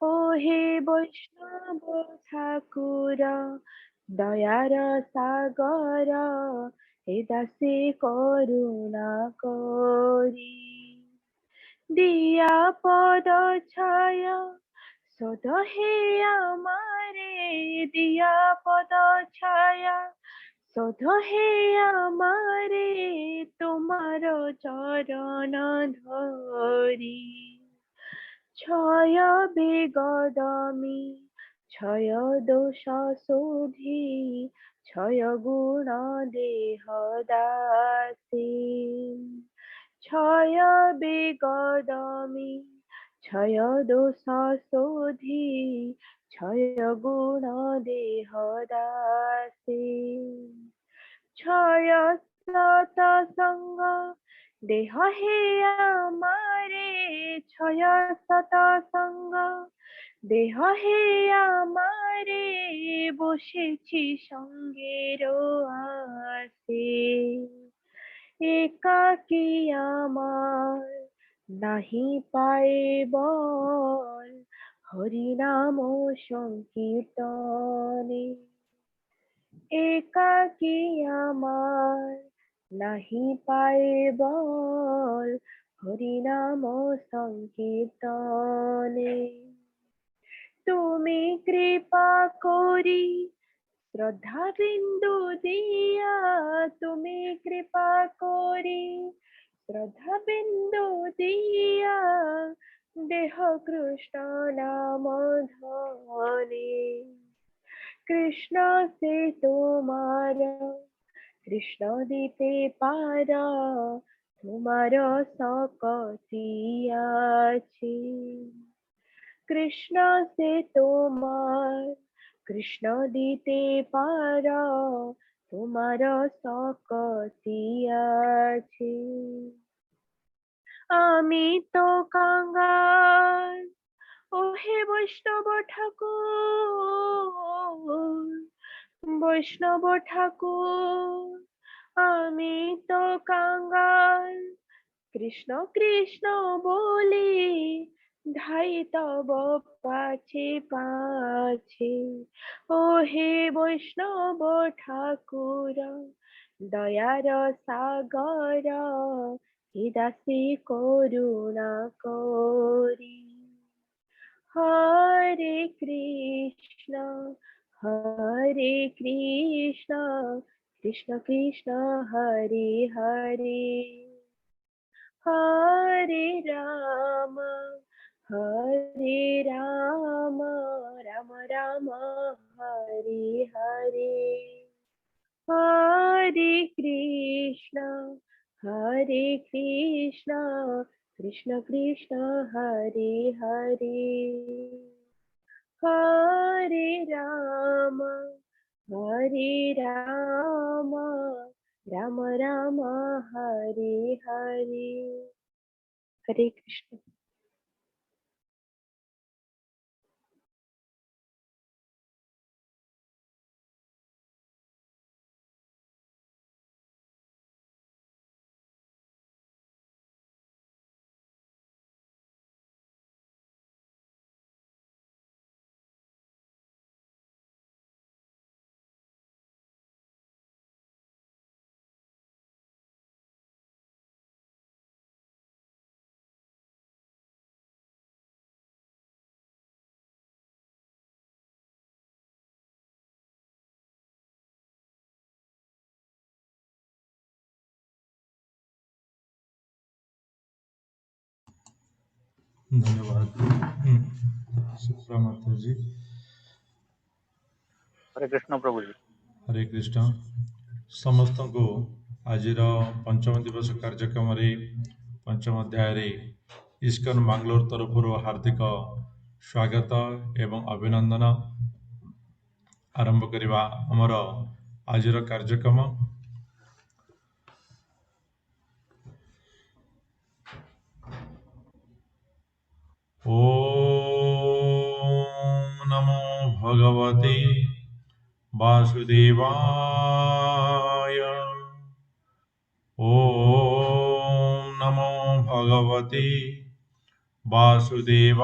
ও হে বৈষ্ণব ঠাকুর, দয়ার সাগর, হে দাসে করুণা করি দিয়া পদ ছায়া সদ হে আমারে, দিয়া পদ ছায়া সদ হে আমারে, তোমার চরণ ধরি ছয় বেগদমি ছয় দোষ শোধি, ছয় গুণ দেহ দাসী ছয় বেগদমি ছয় দোষ শোধি, ছয় গুণ দেহ দাসী ছয় সত সঙ্গ দেহ হে আমারে, ছয় সত সঙ্গ দেহ হে আমারে, বসেছি সঙ্গের আসে একাকী আমার নাহি পায়ে বল, হরিনাম সংকীর্তনে একাকী আমার নাহি পায়ে বল, হরিনাম সংকীর্তনে তুমি কৃপা করি শ্রদ্ধা বিন্দু দিয়া, তুমি কৃপা করি শ্রদ্ধা বিন্দু দিয়া, দেহ কৃষ্ণ নাম ধনে কৃষ্ণ সে তোমার কৃষ্ণ দিতে পারা, তোমার সকতি আছে কৃষ্ণ সে তোমার কৃষ্ণ দিতে পারা, তোমার সকতি আছে আমি তো কাঙ্গাল ও হে বৈষ্ণব ঠাকুর, বৈষ্ণব ঠাকুর আমি তো কাঙ্গাল কৃষ্ণ কৃষ্ণ বলি ধাই তব পাছে পাছে ও হে বৈষ্ণব ঠাকুর, দয়ার সাগর, হে দাসে করুণা করি হরে কৃষ্ণ কৃষ্ণ কৃষ্ণ হরে হরে, হরে রাম রাম রাম হরে হরে, হরে কৃষ্ণ কৃষ্ণ কৃষ্ণ হরে হরে, হরে রাম রাম রাম হরে হরে, হরে কৃষ্ণ। धन्यवाद सुप्रा माता जी। हरे कृष्ण प्रभु जी। हरे कृष्ण समस्त को आज पंचम दिवस कार्यक्रम पंचम अध्याय इस्कन मंगलोर तरफ हार्दिक स्वागत एवं अभिनंदन आरंभ करवा आमर आज कार्यक्रम। ओम नमो भगवते वासुदेवाय। ओम नमो भगवते वासुदेवाय।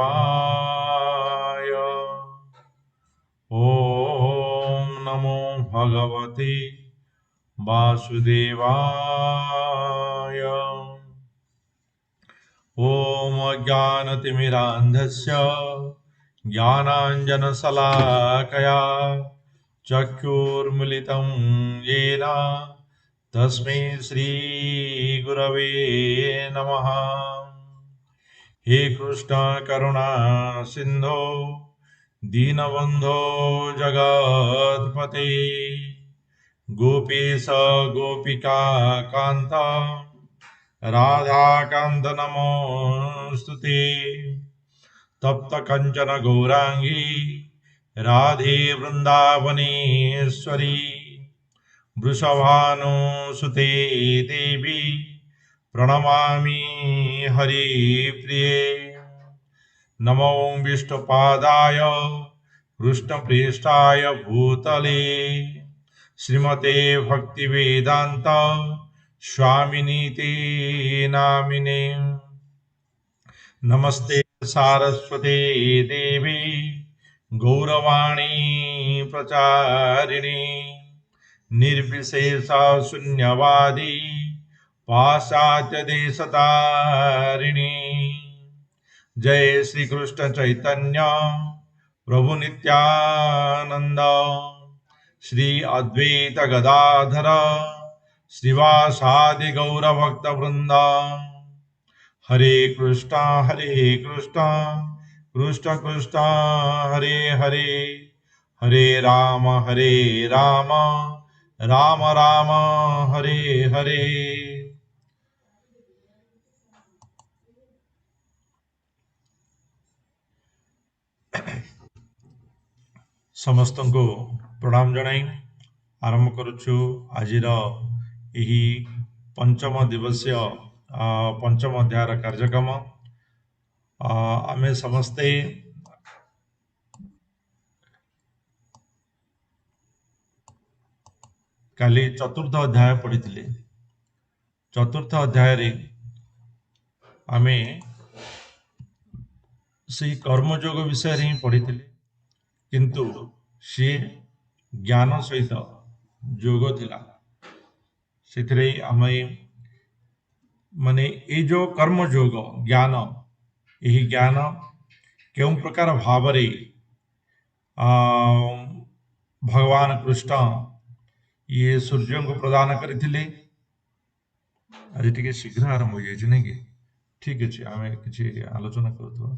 भगवते वासुदेवाय। ॐ अज्ञानतिमिरान्धस्य ज्ञानाञ्जनशलाकया चक्षुर्मिलितं येन तस्मै श्रीगुरवे नमः। हे कृष्ण करुणा सिन्धो दीनबन्धो जगत्पते गोपीश गोपिका कान्त राधाकान्त नमोऽस्तुते। तप्त कंचन गौरांगी राधे वृंदावनेश्वरी वृषभानुसुते देवी प्रणमामि हरिप्रिये। नमो विष्णुपादाय कृष्णप्रेष्ठाय भूतले श्रीमते भक्तिवेदांत स्वामिनीति नामिने। नमस्ते सारस्वते देवी गौरवाणी प्रचारिणी निर्विशेष शून्यवादी पाश्चात्य देशतारिणी। जय श्री कृष्ण चैतन्य प्रभु नित्यानंद श्री अद्वैत गदाधर श्रीवासादि गौर भक्त वृंद। हरे कृष्णा कृष्ण कृष्ण हरे हरे हरे राम राम राम हरे हरे। समस्त को प्रणाम जनाई आरंभ करुछु आजिर यही पंचम दिवसीय पंचम अध्यायर कार्यक्रम। आमे समस्ते काली चतुर्थ अध्याय पढ़ी। चतुर्थ अध्याय आमे से कर्मयोग विषय ही पढ़ी, किंतु सी ज्ञान सहित जोग थिला। से आमे माने ये जो कर्म योग ज्ञान, यही ज्ञान क्यों प्रकार भाव रे भगवान कृष्ण ये सूर्य को प्रदान करथिले। आज टिके शीघ्र आरंभ हो जाए नहीं कि ठीक अच्छे आम कि आलोचना कर।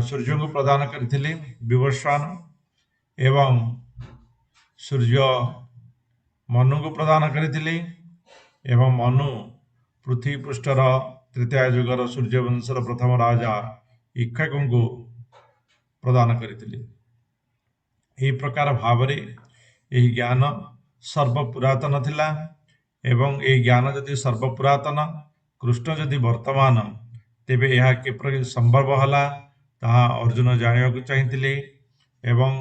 सूर्य को प्रदान करथिले विवस्वान एवं सूर्य मनु को प्रदान करथिले एवं मनु पृथ्वी पृष्ठर तृतीय युगर सूर्यवंशर प्रथम राजा इक्ष्वाकु को प्रदान करथिले। यही प्रकार भाव रे यही ज्ञान सर्व पुरातन थिला एवं ये ज्ञान जदि सर्व पुरातन कृष्ण जदि वर्तमान तेबे यह किपर संभव हला ताहा अर्जुन जानिବାକୁ चाहिए। एवं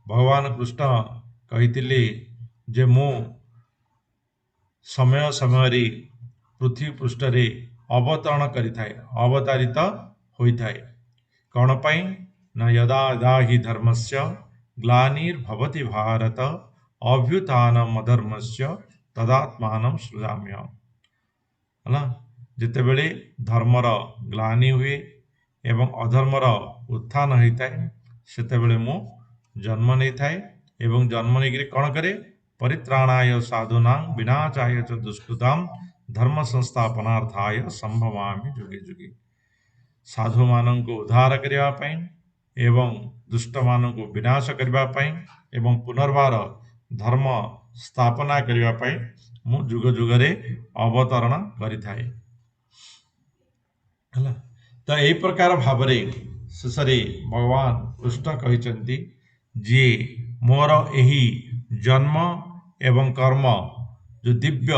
भगवान कृष्ण कहिथिले जे मु समय समय रे पृथ्वी पृष्ठ रे अवतरण करिथाए अवतारित होइथाए। कौन पाई न यदा यदा हि धर्मस्य ग्लानिर्भवति भारत अभ्युत्थानम् अधर्मस्य तदात्मानं सृजाम्यहम्। है जितेबले धर्मर ग्लानि हुए एवं अधर्मर उत्थान होता है सेतेबले मु जन्म नहीं थाए एवं जन्म नहीं कौन करे परित्राणाय साधूनां विनाशाय च दुष्कृतां धर्म संस्थापनार्थाय संभवामि जुगे जुगे। साधु मान को उद्धार करने एवं दुष्ट मान को विनाश करने एवं पुनर्बार धर्म स्थापना करने मु जुग जुगरे अवतरण करिथाए। तो यही प्रकार भाव शेष भगवान कृष्ण कहते जी मोर यही जन्म एवं कर्म जो दिव्य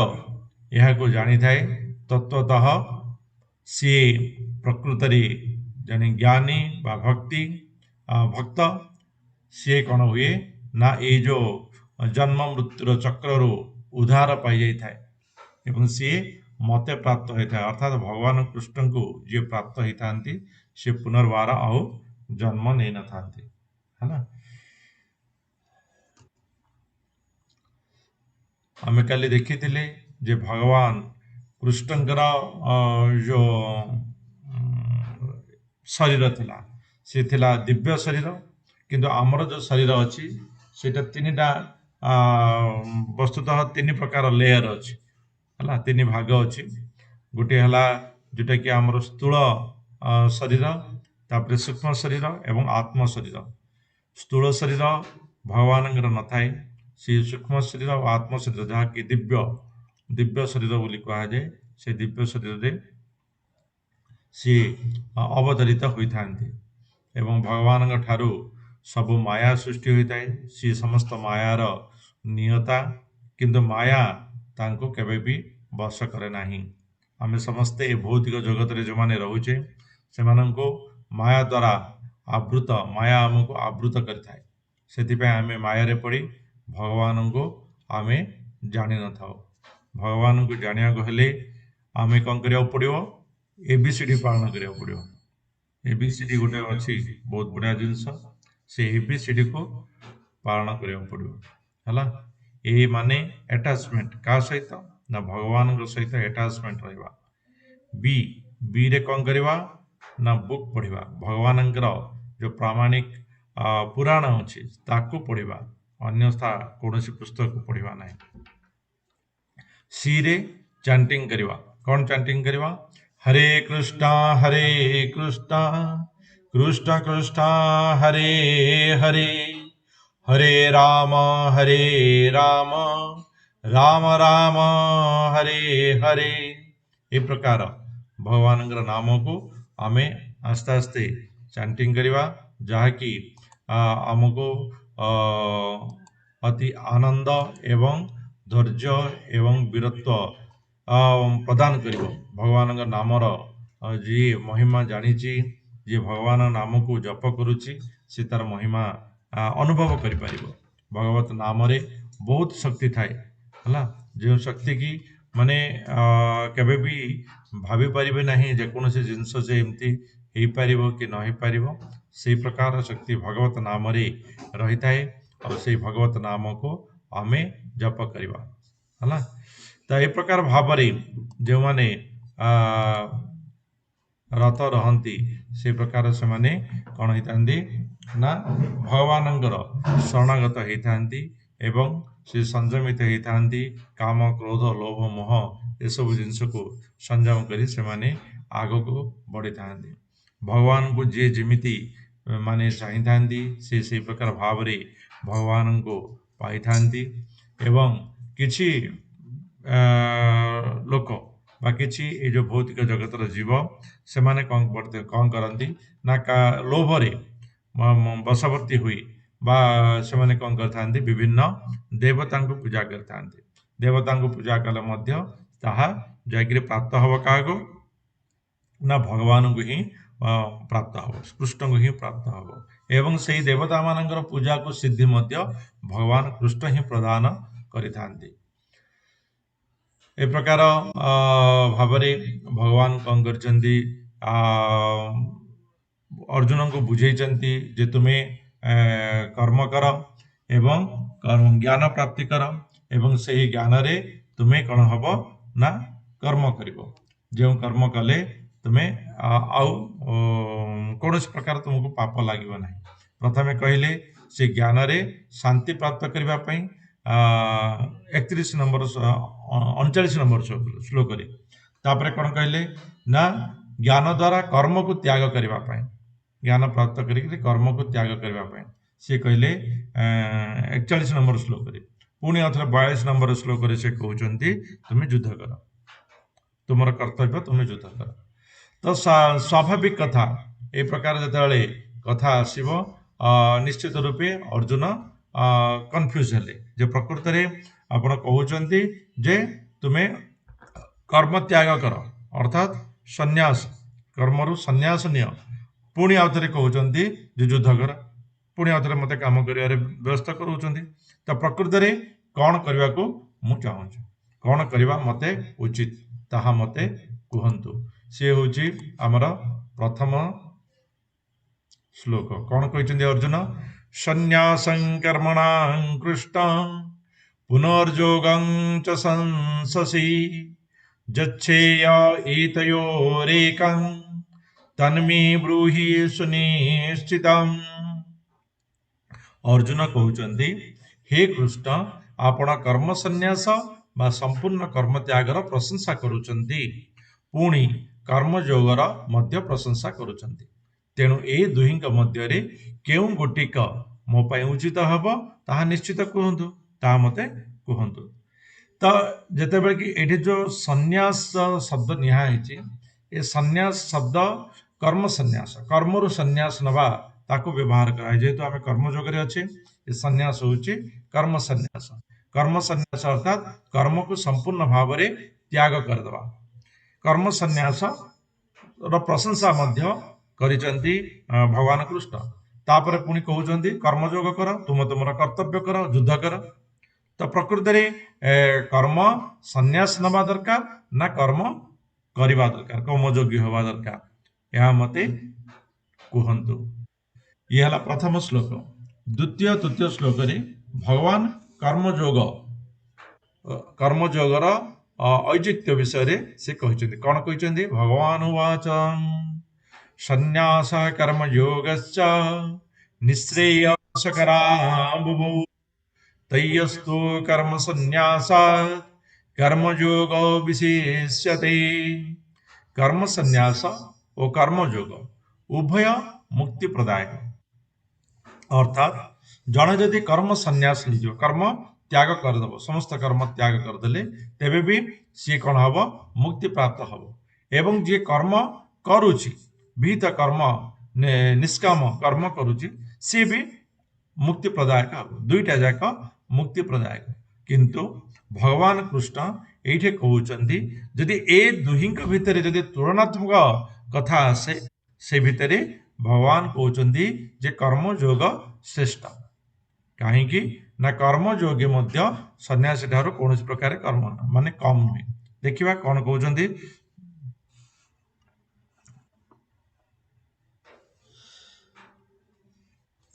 यह को जानी थाए तत्वतः सी प्रकृत जन ज्ञानी बा भक्ति भक्त सी कौन हुए ना ये जो जन्म मृत्युर चक्रु उद्धार पाई जाई थाए एवं सी मते प्राप्त होता है। अर्थात भगवान कृष्ण को जी प्राप्त होता सी पुनर्बार आउ जन्म नहीं न था है ना। आम काली देखी जे भगवान कृष्णकर जो शरीर थिला से थिला दिव्य शरीर किंतु आमर जो शरीर अच्छी सेटा तीनटा वस्तुतः तीन प्रकार लेयर अच्छी है तीन भाग अच्छी गोटे है जोटा कि आमर स्थूल शरीर तापर सूक्ष्म शरीर एवं आत्म शरीर स्थूल शरीर भगवान न थाए से सूक्ष्म शरीर और आत्म शरीर जहाँकि दिव्य दिव्य शरीर बोली कहुए से दिव्य शरीर सी अवतरित होता एवं भगवान ठारू सब माया सृष्टि होता है सी समस्त मायार नियता किंतु माया तांको केबे भी बस करे नाही आमे समस्ते भौतिक जगत रे जो माने रहुचे सेमानंको माया द्वारा आवृत माया आमको आवृत करिथाए सेतिपय आमे माया रे पड़ी भगवान को आमे जानि न थाओ भगवान को जानिया को हेले आमे कौन करिया पड़ियो एबीसीडी पालन करिया पड़ियो एबीसीडी गोटे अच्छी बहुत बढ़िया जिनस से एबीसीडी को पालन करिया पड़ियो हला ए माने अटैचमेंट का सहित ना भगवान को सहित अटैचमेंट रहबा बी बी रे कौन करवा ना बुक पढ़िबा भगवान जो प्रामाणिक पुराण अच्छी ताकू पढ़िबा अन्यथा कौन पुस्तक पढ़िबा नहीं सी रे चैंटिंग करवा कौन चैंटिंग करवा हरे कृष्णा कृष्ण कृष्ण हरे हरे हरे राम राम राम हरे हरे ए प्रकार भगवान नाम को आमे आस्ते आस्ते चैंटिंग करवा जहाँकि आमको अति आनंद एवं धैर्य एवं वीरत्व प्रदान करिवो भगवान नामर जी महिमा जानी जी भगवान नाम को जप करुच्ची से तार महिमा अनुभव करि परिबो भगवत नाम रे बहुत शक्ति थाए हला जो शक्ति की माने केबे भी भाभी पारिबे नहीं जेकोसी जिनस से एमती हो पारिबो कि न हो पारिबो से प्रकार शक्ति भगवत नाम रे रही थाए और से भगवत नाम को आमे जप करवा हला तो ए प्रकार भाव जो माने रत रहती से प्रकार से माने कौन होता ना भगवान शरणागत होता एवं से संयमित होता काम क्रोध लोभ मोह ये सब जिनस को संयम कर से माने आग को बढ़ी था भगवान को जी जमीती माने चाहिए से प्रकार भाव रे भगवान को पाई था एवं किछि लोक बा किछि ए जो भौतिक जगतर जीव से माने कौन करती ना का लोभरे बशवर्ती हुई बा से माने कौन करते विभिन्न देवता को पूजा करते देवता को पूजा कले मध्य ताहा जाकि प्राप्त हब क्या ना भगवान को ही प्राप्त हम कृष्ण को ही प्राप्त हम एवं से देवता मानकर पूजा को सिद्धि मध्य भगवान कृष्ण ही प्रदान करिथांती ए प्रकार भाव भगवान कौन कर अर्जुन को बुझेइचंती जे तुम्हें कर्म कर एवं ज्ञान प्राप्ति कर एवं से ही ज्ञान रे तुम्हें कौन हब ना कर्म करिवो जो कर्म कले तुम्हें आउ कौन प्रकार तुमको पाप लगे ना प्रथमे कहले से ज्ञान रे शांति प्राप्त करने 31 नंबर 39 नंबर श्लोक तापर कौन कहले ना ज्ञान द्वारा कर्म को त्याग करने ज्ञान प्राप्त करी कर्म को त्याग करने से कहले 41 नंबर श्लोक पुणी अथर 42 नंबर श्लोक से कहते तुम्हें युद्ध कर तुम कर्तव्य तुम्हें युद्ध कर तो स्वाभाविक कथा ए प्रकार जिते कथा आसव निश्चित रूपे अर्जुन कन्फ्यूज हेले जे प्रकृत में आपण कहते जे तुम्हें कर्म त्याग कर अर्थात संन्यास कर्मरु संन्यास निय पुणी आउ थे कहते जे युद्ध कर पुणी आउ थे मत कम कर व्यस्त कर तो प्रकृत में कौन करने को मु चाहूँ कौन करवा मते उचित ताहा मते कहतु सी हूँ आमर प्रथम श्लोक कौन कहते अर्जुन संन्यासं कर्मणां कृष्ण पुनर्योगं च संससि यच्छेय एतयोरेकं तन्मे ब्रूहि सुनिश्चितम्। अर्जुन कहउचंदी हे कृष्ण आपण कर्म संन्यास बा संपूर्ण कर्म त्यागर प्रशंसा करुचंदी पुणी कर्मयोगर मध्य प्रशंसा करुचंदी तेणु ए दुहिंक मध्यरे केउ गोटिक मो पई उचित हब ताहा निश्चित कहंतु ता मते कहंतु। तो जेतेबेले कि एठी जो संन्यास शब्द निहा ହେଇଛି ए संन्यास शब्द कर्म संन्यास कर्मरु संन्यास नबा ताको व्यवहार कराय जेहेतु आमे कर्म जोगरे अछि ए संन्यास होउची कर्म संन्यास अर्थात कर्म को संपूर्ण भावरे त्याग करदबा कर्म संन्यास ର ପ୍ରଶଂସା ମଧ୍ୟ କରିଛନ୍ତି ଭଗବାନ କୃଷ୍ଣ। ତାପରେ ପୁଣି କହୁଛନ୍ତି କର୍ମଯୋଗ କର ତୁମ ତୁମର କର୍ତ୍ତବ୍ୟ କର ଯୁଦ୍ଧ କର। ତ ପ୍ରକୃତରେ କର୍ମ ସନ୍ନ୍ୟାସ ନେବା ଦରକାର ନା କର୍ମ କରିବା ଦରକାର କର୍ମଯୋଗୀ ହେବା ଦରକାର ଏହା ମତେ କୁହନ୍ତୁ। ଇଏ ହେଲା ପ୍ରଥମ ଶ୍ଲୋକ। ଦ୍ୱିତୀୟ ତୃତୀୟ ଶ୍ଲୋକରେ ଭଗବାନ କର୍ମଯୋଗର ଐଚିତ୍ୟ ବିଷୟରେ ସେ କହିଛନ୍ତି। କଣ କହିଛନ୍ତି? ଭଗବାନ ଉବାଚ ସନ୍ନ୍ୟାସ କର୍ମଯୋଗଶ୍ଚ ନିଃଶ୍ରେୟସକରାମ୍ବୁଭୌ तय्यस्तु कर्म संन्यासात् कर्मयोगो विशेष्यते। कर्म संन्यास और कर्मयोग उभय मुक्ति प्रदायक अर्थात जड़े जदि कर्म संन्यास लीजिए कर्म त्याग करदेव समस्त कर्म त्याग करदेले तेबे भी सी कौन हम मुक्ति प्राप्त हम एवं जी कर्म करुची विहित कर्म निष्काम कर्म करुची सी भी मुक्ति प्रदायक हम दुईटा जाक मुक्ति प्रदायक किंतु भगवान कृष्ण ये कहते जदि ए दुहिंक भितर जदि तुलनात्मक कथा आसे से भितर भगवान कहते जे कर्मयोग श्रेष्ठ कहीं ना कर्मयोगी मध्य सन्यासी ठारू कौन प्रकार कर्म माने कम नुहे। देखिए कौन कहते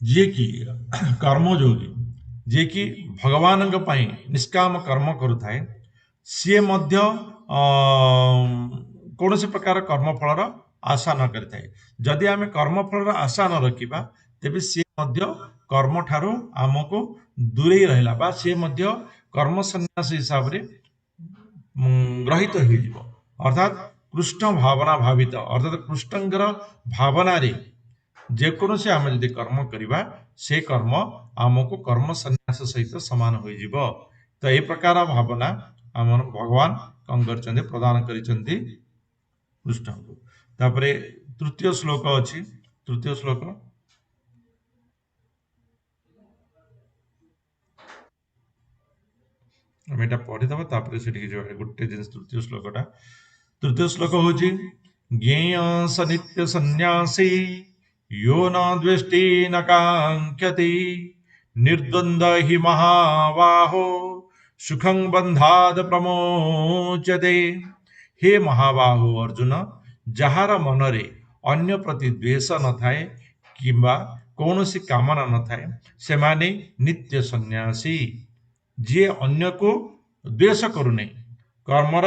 जी कि कर्मयोगी जे कि भगवान निष्काम कर्म करुए सी मध्य कौन प्रकार कर्मफलर आशा न करें जदि आम कर्मफलर आशा न रखा तेबे सी मध्य कर्म ठारू आमको दूरे रहा बा सी मध्य कर्म सन्यास हिसाब से ग्रहित हो अर्थात कृष्ण भावना भावित अर्थात कृष्णंकर भावना रे जेकोसी आम जदि कर्म करवा से कर्म आमको कर्म संन्यास सहित समान हो तो ये प्रकार भावना आम भगवान कौन कर प्रदान करिसेंती कृष्ण को। तापरे तृतीय श्लोक अच्छी तृतीय श्लोक आम एटा पढ़ीदबा तापरे से गोटे जिन तृतीय श्लोक हूँ ज्ञेय स नित्य सन्यासी यो न द्वेष्टि न कांक्षति निर्द्वंद हि महाबाहो सुखं बंधाद प्रमोच्यते। हे महाबाहो अर्जुन जहार मनरे अन्य प्रति द्वेष न थाए किंबा कौनसी कामना न थाए से माने नित्य सन्यासी जी अन्य को द्वेष करूने कर्मर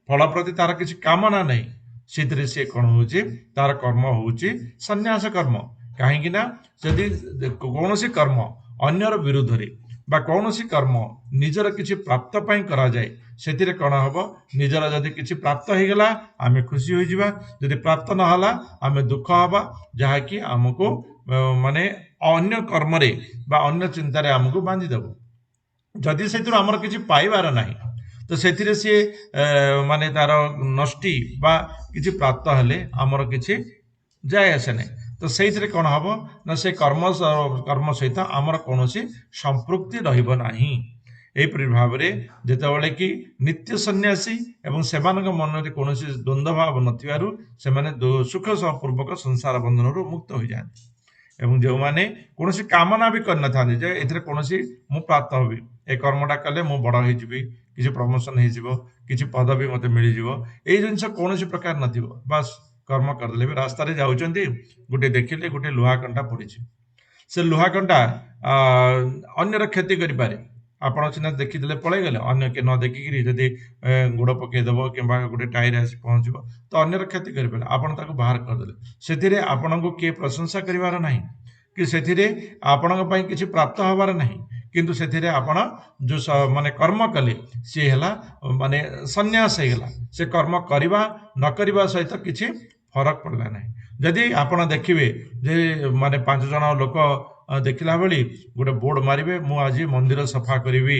फल प्रति तार किसी कामना नहीं से सी कौन हो तार कर्म हूँ सन्यास कर्म कहीं जदि कौन कर्म अन्यर विरुद्ध रे बा कौन कर्म निजर किसी प्राप्त पाई करा जाए से कौन हम निजर जदि किसी प्राप्त हो गला आम खुशी हो जावा जदि प्राप्त नहला आम दुख हवा जहाँकि आमको माने अन्य कर्म रे बा अन्य चिंतार आमको बांधिदेव जदि से आमर किसी पाइबार ना तो से सी माने तार नष्टि बा किसी प्राप्त हेले आमर किसी जाए आसे ना तो से कौन हम ना से कर्म सहित आमर कौन संपृक्ति रहिब नाही। एपरि भाव में जितेबाला कि नित्य सन्यासी एवं सेमान मन में कौन द्वंद्व भाव नथिबारु से माने सुख पूर्वक संसार बंधन मुक्त हो जाती एवं जो मैंने कौन कामना भी करना जे एथिरे कौन मु प्राप्त होबी ए कर्मटा कले मु बड़ हो किसी प्रमोशन हो किसी पदवी मत मिल जाए जिनस कौन प्रकार नथिबो बस कर्म करदे भी रास्ता जाऊँगी गोटे देखिले गोटे लुहा कंटा पड़ी से लुहा कंटा अन्यर क्षति करें ଆପଣ ସିନା ଦେଖିଦେଲେ ପଳେଇଗଲେ, ଅନ୍ୟ କିଏ ନ ଦେଖିକିରି ଯଦି ଗୋଡ଼ ପକେଇଦବ କିମ୍ବା ଗୋଟେ ଟାୟାର ଆସି ପହଞ୍ଚିବ ତ ଅନ୍ୟର କ୍ଷତି କରିପାରିଲେ, ଆପଣ ତାକୁ ବାହାର କରିଦେଲେ। ସେଥିରେ ଆପଣଙ୍କୁ କିଏ ପ୍ରଶଂସା କରିବାର ନାହିଁ କି ସେଥିରେ ଆପଣଙ୍କ ପାଇଁ କିଛି ପ୍ରାପ୍ତ ହବାର ନାହିଁ, କିନ୍ତୁ ସେଥିରେ ଆପଣ ଯେଉଁ ମାନେ କର୍ମ କଲେ ସିଏ ହେଲା ମାନେ ସନ୍ନ୍ୟାସ ହେଇଗଲା। ସେ କର୍ମ କରିବା ନ କରିବା ସହିତ କିଛି ଫରକ ପଡ଼ିଲା ନାହିଁ। ଯଦି ଆପଣ ଦେଖିବେ ଯେ ମାନେ 5 ଜଣ ଲୋକ ଦେଖିଲା ଭଳି ଗୋଟେ ବୋର୍ଡ ମାରିବେ, ମୁଁ ଆଜି ମନ୍ଦିର ସଫା କରିବି,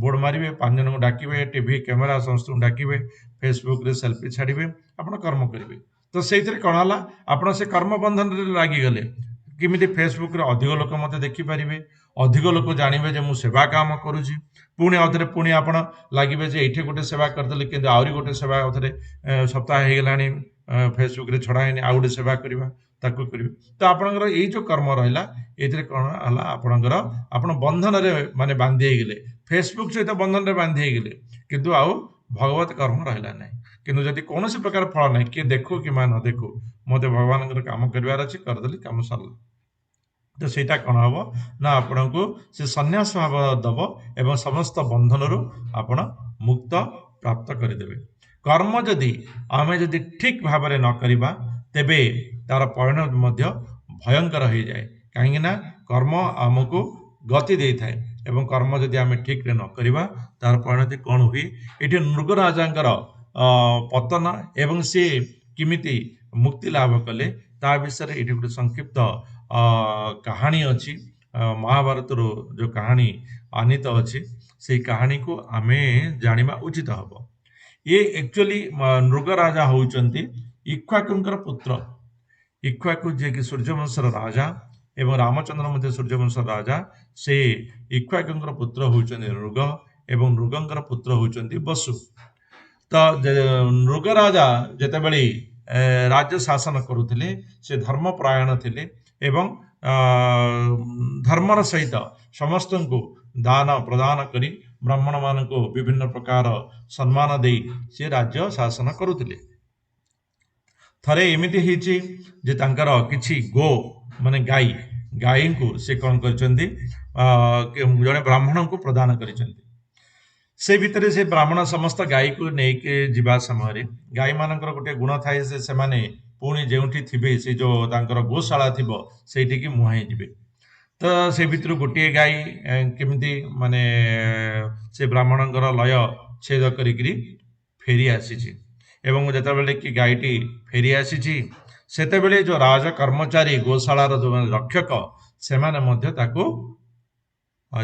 ବୋର୍ଡ ମାରିବେ, 5 ଜଣଙ୍କୁ ଡାକିବେ, ଟିଭି କ୍ୟାମେରା ସମସ୍ତଙ୍କୁ ଡାକିବେ, ଫେସବୁକରେ ସେଲ୍ଫି ଛାଡ଼ିବେ, ଆପଣ କର୍ମ କରିବେ। ତ ସେଇଥିରେ କ'ଣ ହେଲା, ଆପଣ ସେ କର୍ମ ବନ୍ଧନରେ ଲାଗିଗଲେ। କେମିତି ଫେସବୁକରେ ଅଧିକ ଲୋକ ମୋତେ ଦେଖିପାରିବେ, ଅଧିକ ଲୋକ ଜାଣିବେ ଯେ ମୁଁ ସେବା କାମ କରୁଛି, ପୁଣି ଆଉଥରେ ପୁଣି ଆପଣ ଲାଗିବେ ଯେ ଏଇଠି ଗୋଟେ ସେବା କରିଦେଲି କିନ୍ତୁ ଆହୁରି ଗୋଟେ ସେବା ଆଉଥରେ ସପ୍ତାହ ହେଇଗଲାଣି ଫେସବୁକରେ ଛଡ଼ା ହେଇନି, ଆଉ ଗୋଟେ ସେବା କରିବା, ତାକୁ କରିବେ। ତ ଆପଣଙ୍କର ଏଇ ଯେଉଁ କର୍ମ ରହିଲା ଏଇଥିରେ କ'ଣ ହେଲା, ଆପଣଙ୍କର ଆପଣ ବନ୍ଧନରେ ମାନେ ବାନ୍ଧି ହେଇଗଲେ, ଫେସବୁକ ସହିତ ବନ୍ଧନରେ ବାନ୍ଧି ହେଇଗଲେ, କିନ୍ତୁ ଆଉ ଭଗବତ କର୍ମ ରହିଲା ନାହିଁ। କିନ୍ତୁ ଯଦି କୌଣସି ପ୍ରକାର ଫଳ ନାହିଁ, କିଏ ଦେଖୁ କିମ୍ବା ନ ଦେଖୁ, ମୋତେ ଭଗବାନଙ୍କର କାମ କରିବାର ଅଛି, କରିଦେଲି, କାମ ସରିଲା। ତ ସେଇଟା କ'ଣ ହବ ନା ଆପଣଙ୍କୁ ସେ ସନ୍ନ୍ୟାସ ଭାବ ଦେବ ଏବଂ ସମସ୍ତ ବନ୍ଧନରୁ ଆପଣ ମୁକ୍ତ ପ୍ରାପ୍ତ କରିଦେବେ। କର୍ମ ଯଦି ଆମେ ଯଦି ଠିକ ଭାବରେ ନ କରିବା ତେବେ ତାର ପରିଣତି ମଧ୍ୟ ଭୟଙ୍କର ହେଇଯାଏ। କାହିଁକି ନା କର୍ମ ଆମକୁ ଗତି ଦେଇଥାଏ ଏବଂ କର୍ମ ଯଦି ଆମେ ଠିକରେ ନ କରିବା ତାର ପରିଣତି କ'ଣ ହୁଏ। ଏଠି ନୃଗରାଜାଙ୍କର ପତନ ଏବଂ ସେ କେମିତି ମୁକ୍ତି ଲାଭ କଲେ ତା ବିଷୟରେ ଏଠି ଗୋଟେ ସଂକ୍ଷିପ୍ତ କାହାଣୀ ଅଛି। ମହାଭାରତରୁ ଯେଉଁ କାହାଣୀ ଆନିତ ଅଛି ସେଇ କାହାଣୀକୁ ଆମେ ଜାଣିବା ଉଚିତ ହେବ। ଇଏ ଆକ୍ଚୁଆଲି ନୃଗରାଜା ହେଉଛନ୍ତି ଇକ୍ଷ୍ୱାକୁଙ୍କର ପୁତ୍ର। ଇକ୍ଷ୍ୱାକୁ ଯିଏକି ସୂର୍ଯ୍ୟବଂଶର ରାଜା ଏବଂ ରାମଚନ୍ଦ୍ର ମଧ୍ୟ ସୂର୍ଯ୍ୟବଂଶର ରାଜା। ସେ ଇକ୍ଷ୍ୱାକୁଙ୍କର ପୁତ୍ର ହେଉଛନ୍ତି ନୃଗ ଏବଂ ନୃଗଙ୍କର ପୁତ୍ର ହେଉଛନ୍ତି ବସୁ। ତ ନୃଗରାଜା ଯେତେବେଳେ ରାଜ୍ୟ ଶାସନ କରୁଥିଲେ ସେ ଧର୍ମପରାୟଣ ଥିଲେ ଏବଂ ଧର୍ମର ସହିତ ସମସ୍ତଙ୍କୁ ଦାନ ପ୍ରଦାନ କରି ବ୍ରାହ୍ମଣମାନଙ୍କୁ ବିଭିନ୍ନ ପ୍ରକାର ସମ୍ମାନ ଦେଇ ସେ ରାଜ୍ୟ ଶାସନ କରୁଥିଲେ। ଥରେ ଏମିତି ହେଇଛି ଯେ ତାଙ୍କର କିଛି ମାନେ ଗାଈଙ୍କୁ ସେ କ'ଣ କରିଛନ୍ତି, ଜଣେ ବ୍ରାହ୍ମଣଙ୍କୁ ପ୍ରଦାନ କରିଛନ୍ତି। ସେ ଭିତରେ ସେ ବ୍ରାହ୍ମଣ ସମସ୍ତ ଗାଈକୁ ନେଇକି ଯିବା ସମୟରେ ଗାଈମାନଙ୍କର ଗୋଟେ ଗୁଣ ଥାଏ ଯେ ସେମାନେ ପୁଣି ଯେଉଁଠି ଥିବେ ସେ ଯେଉଁ ତାଙ୍କର ଗୋଶାଳା ଥିବ ସେଇଠିକି ମୁହାଁଇ ଯିବେ। ତ ସେ ଭିତରୁ ଗୋଟିଏ ଗାଈ କେମିତି ମାନେ ସେ ବ୍ରାହ୍ମଣଙ୍କର ଲୟ ଛେଦ କରିକିରି ଫେରି ଆସିଛି ଏବଂ ଯେତେବେଳେ କି ଗାଈଟି ଫେରି ଆସିଛି ସେତେବେଳେ ଯେଉଁ ରାଜ କର୍ମଚାରୀ ଗୋଶାଳାର ଯେଉଁମାନେ ରକ୍ଷକ ସେମାନେ ମଧ୍ୟ ତାକୁ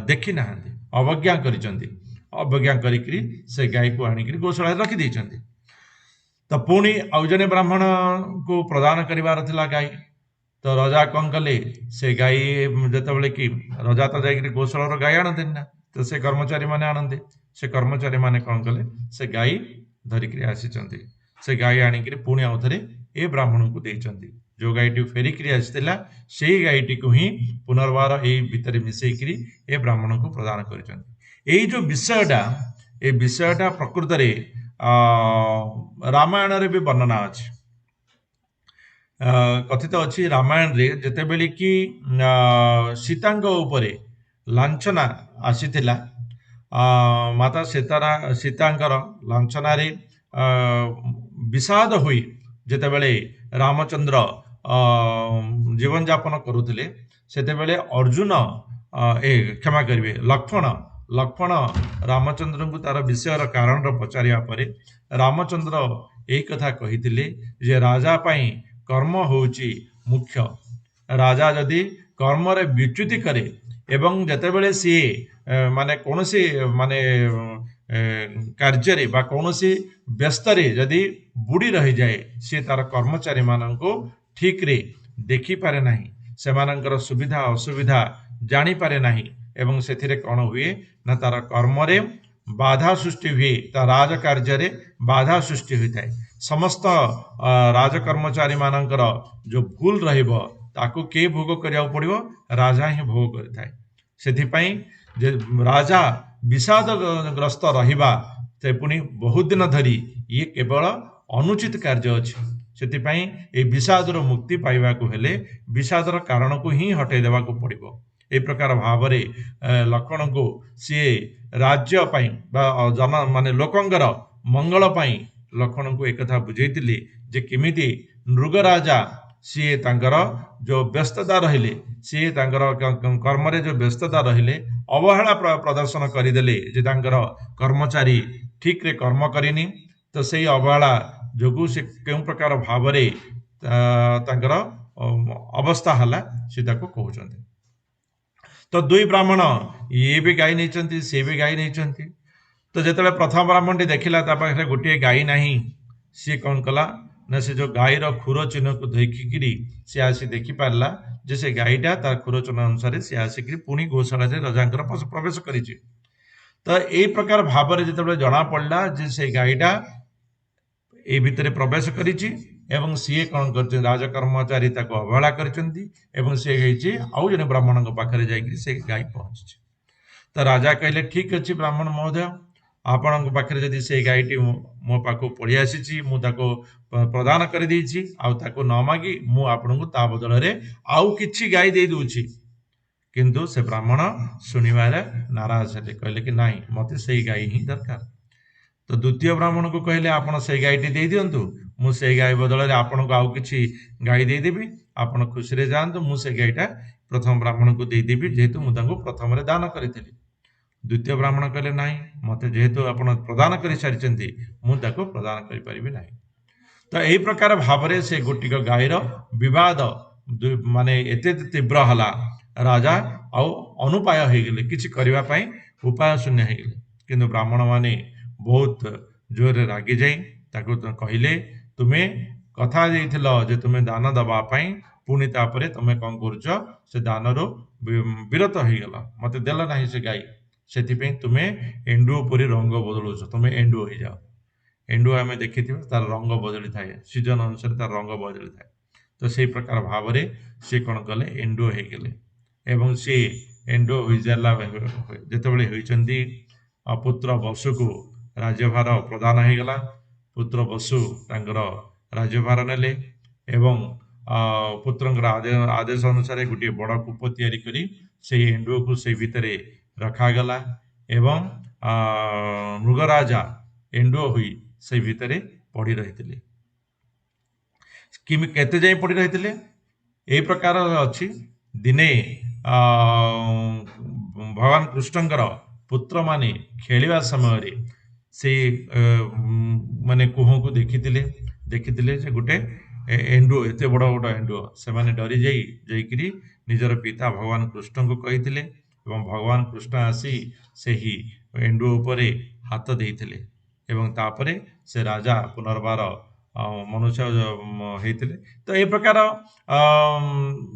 ଦେଖି ନାହାନ୍ତି, ଅବଜ୍ଞା କରିଛନ୍ତି। ଅବଜ୍ଞା କରିକିରି ସେ ଗାଈକୁ ଆଣିକିରି ଗୋଶାଳାରେ ରଖିଦେଇଛନ୍ତି। ତ ପୁଣି ଆଉ ଜଣେ ବ୍ରାହ୍ମଣଙ୍କୁ ପ୍ରଦାନ କରିବାର ଥିଲା ଗାଈ। ତ ରଜା କ'ଣ କଲେ, ସେ ଗାଈ ଯେତେବେଳେ କି ରଜା ତ ଯାଇକିରି ଗୋଶାଳାର ଗାଈ ଆଣନ୍ତିନି ନା, ତ ସେ କର୍ମଚାରୀ ମାନେ ଆଣନ୍ତି। ସେ କର୍ମଚାରୀ ମାନେ କ'ଣ କଲେ, ସେ ଗାଈ ଧରିକିରି ଆସିଛନ୍ତି। ସେ ଗାଈ ଆଣିକିରି ପୁଣି ଆଉ ଥରେ ଏ ବ୍ରାହ୍ମଣଙ୍କୁ ଦେଇଛନ୍ତି। ଯେଉଁ ଗାଈଟି ଫେରିକିରି ଆସିଥିଲା ସେଇ ଗାଈଟିକୁ ହିଁ ପୁନର୍ବାର ଏଇ ଭିତରେ ମିଶେଇକିରି ଏ ବ୍ରାହ୍ମଣଙ୍କୁ ପ୍ରଦାନ କରିଛନ୍ତି। ଏଇ ଯେଉଁ ବିଷୟଟା ପ୍ରକୃତରେ ରାମାୟଣରେ ବି ବର୍ଣ୍ଣନା ଅଛି। କଥିତ ଅଛି ରାମାୟଣରେ ଯେତେବେଳେ କି ସୀତାଙ୍କ ଉପରେ ଲାଞ୍ଛନା ଆସିଥିଲା, ମାତା ସୀତାଙ୍କର ଲାଞ୍ଛନାରେ ବିଷାଦ ହୋଇ ଯେତେବେଳେ ରାମଚନ୍ଦ୍ର ଜୀବନଯାପନ କରୁଥିଲେ ସେତେବେଳେ କ୍ଷମା କରିବେ ଲକ୍ଷ୍ମଣ ରାମଚନ୍ଦ୍ରଙ୍କୁ ତାର ବିଷୟର କାରଣର ପଚାରିବା ପରେ ରାମଚନ୍ଦ୍ର ଏଇ କଥା କହିଥିଲେ ଯେ ରାଜା ପାଇଁ କର୍ମ ହେଉଛି ମୁଖ୍ୟ। ରାଜା ଯଦି କର୍ମରେ ବିଚ୍ୟୁତି କରେ ଏବଂ ଯେତେବେଳେ ସିଏ ମାନେ କୌଣସି କାର୍ଯ୍ୟରେ ବା କୌଣସି ବ୍ୟସ୍ତରେ ଯଦି ବୁଡ଼ି ରହିଯାଏ ସିଏ ତାର କର୍ମଚାରୀମାନଙ୍କୁ ଠିକରେ ଦେଖିପାରେ ନାହିଁ, ସେମାନଙ୍କର ସୁବିଧା ଅସୁବିଧା ଜାଣିପାରେ ନାହିଁ ଏବଂ ସେଥିରେ କ'ଣ ହୁଏ ନା ତାର କର୍ମରେ ବାଧା ସୃଷ୍ଟି ହୁଏ, ତା ରାଜକାର୍ଯ୍ୟରେ ବାଧା ସୃଷ୍ଟି ହୋଇଥାଏ। ସମସ୍ତ ରାଜକର୍ମଚାରୀ ମାନଙ୍କର ଯେଉଁ ଭୁଲ ରହିବ ତାକୁ କିଏ ଭୋଗ କରିବାକୁ ପଡ଼ିବ? ରାଜା ହିଁ ଭୋଗ କରିଥାଏ। ସେଥିପାଇଁ ଯେ ରାଜା ବିଷାଦଗ୍ରସ୍ତ ରହିବା ସେ ପୁଣି ବହୁତ ଦିନ ଧରି ଇଏ କେବଳ ଅନୁଚିତ କାର୍ଯ୍ୟ ଅଛି। ସେଥିପାଇଁ এই ବିଷାଦରୁ ମୁକ୍ତି ପାଇବାକୁ ହେଲେ ବିଷାଦର କାରଣକୁ ହିଁ ହଟେଇ ଦେବାକୁ ପଡ଼ିବ ए प्रकार भावरे लक्ष्मण को सी राज्य पाई जन माने लोकंगर मंगल पाई लक्ष्मण को एक कथा बुझेइतिले जे केमिति नृगराजा सी तांकर जो व्यस्तता रहिले सी तांकर कर्म रे जो व्यस्तता रहिले अवहेला प्रदर्शन करदेले जे तांकर कर्मचारी ठीक रे कर्म करिनी तो से अवहेला जोगु से केउ प्रकार भावरे तांकर अवस्था हला से ताको कहउचंती। तो दुई ब्राह्मण ये भी गाई नहीं से भी गाई नहीं। तो जिते प्रथम ब्राह्मण टी देखला ता पाखे गोटे गाई नहीं सी कौन कला ना से जो गाईर खुर चिन्ह को देखिकी सी आसी देखी पारला जे से गाईटा तार खुर चिन्ह अनुसार सी आसिक पुणी गौशाला से रजांकर प्रवेश करिछि। तो यही प्रकार भाव में जिते जना पड़ा जे से गाईटा ए भितर प्रवेश करिछि एवं सीए कौन कर राजकर्मचारी ताको अवहेला करिसेंती एवं से गई आउ जने ब्राह्मण पाखे जाकि से गाई पहुंची। तो राजा कहले ठीक अच्छे ब्राह्मण महोदय आपण पाखे जदि से गाईटी मो पाख पड़ी आसी प्रदान कर न मागी मु आपन को ता बदल रे आउ किछि गाई दे दूची। किंतु से ब्राह्मण शुणिबारे नाराज हेले कहले कि नहीं मते से गाई ही दरकार। तो द्वितीय ब्राह्मण को कहले आपण से गाईटी दे दियंतु मु से गाई बदल रे आपन को आउ किछि गाई दे देबी आपण खुशी रे जानतु मु से गाईटा प्रथम ब्राह्मण को दे देबी जेहेतु मु तांको प्रथम रे दान करिथिली। द्वितीय ब्राह्मण कहले नहीं मते जेहेतु आपण प्रदान कर सारी मुझे प्रदान करें ना। तो यही प्रकार भाव से गोटिक गाईर विवाद माने एते तीव्र हला राजा आउ अनुपाय हो गले किछि करबा पई उपाय शून्य हो गले। किंतु ब्राह्मण माने बहुत जोर रागी जाई ताको कहले तुमे कथा देइथिलो जे तुमे दान दबा पई पुणी तापरे तुमे कौन करुच से दानरो विरत हो गला मते देला नहीं से गाई से तुमे एंडुओ परी रंग बदलुच तुमे एंडुओ हो जाओ। एंडुओ आम देखी तार रंग बदली थाए सीजन अनुसार तार रंग बदली थाए। तो से प्रकार भाव में सी कौन कले एंडुओ हो गले एवं सी एंडुओ हो जाला जितेबाला होती पुत्र बसु को राज्यभार प्रदान हो गला। पुत्र बसु तांकर राज्यभार नेले एवं पुत्र आदेश अनुसार गोटे बड़ कूप तैयारी करी से एंडुओ को से भितर रखागला एवं मृगराजा एंडुओ हुई से भितर पड़ी रही केते जाए पड़ी रही यही प्रकार अच्छी दिने भगवान कृष्णकर पुत्र माने खेलिया समय से माने कुह को देखी से गोटे एंडुओ एत बड़ बड़ एंडुओ से माने डरी जाइकरी निजर पिता भगवान कृष्ण को कही एवं भगवान कृष्ण आसी से ही एंडुओ उपरे हाथ देइथिले एवं तापरे से राजा पुनर्बार मनुष्य होते। तो ये प्रकार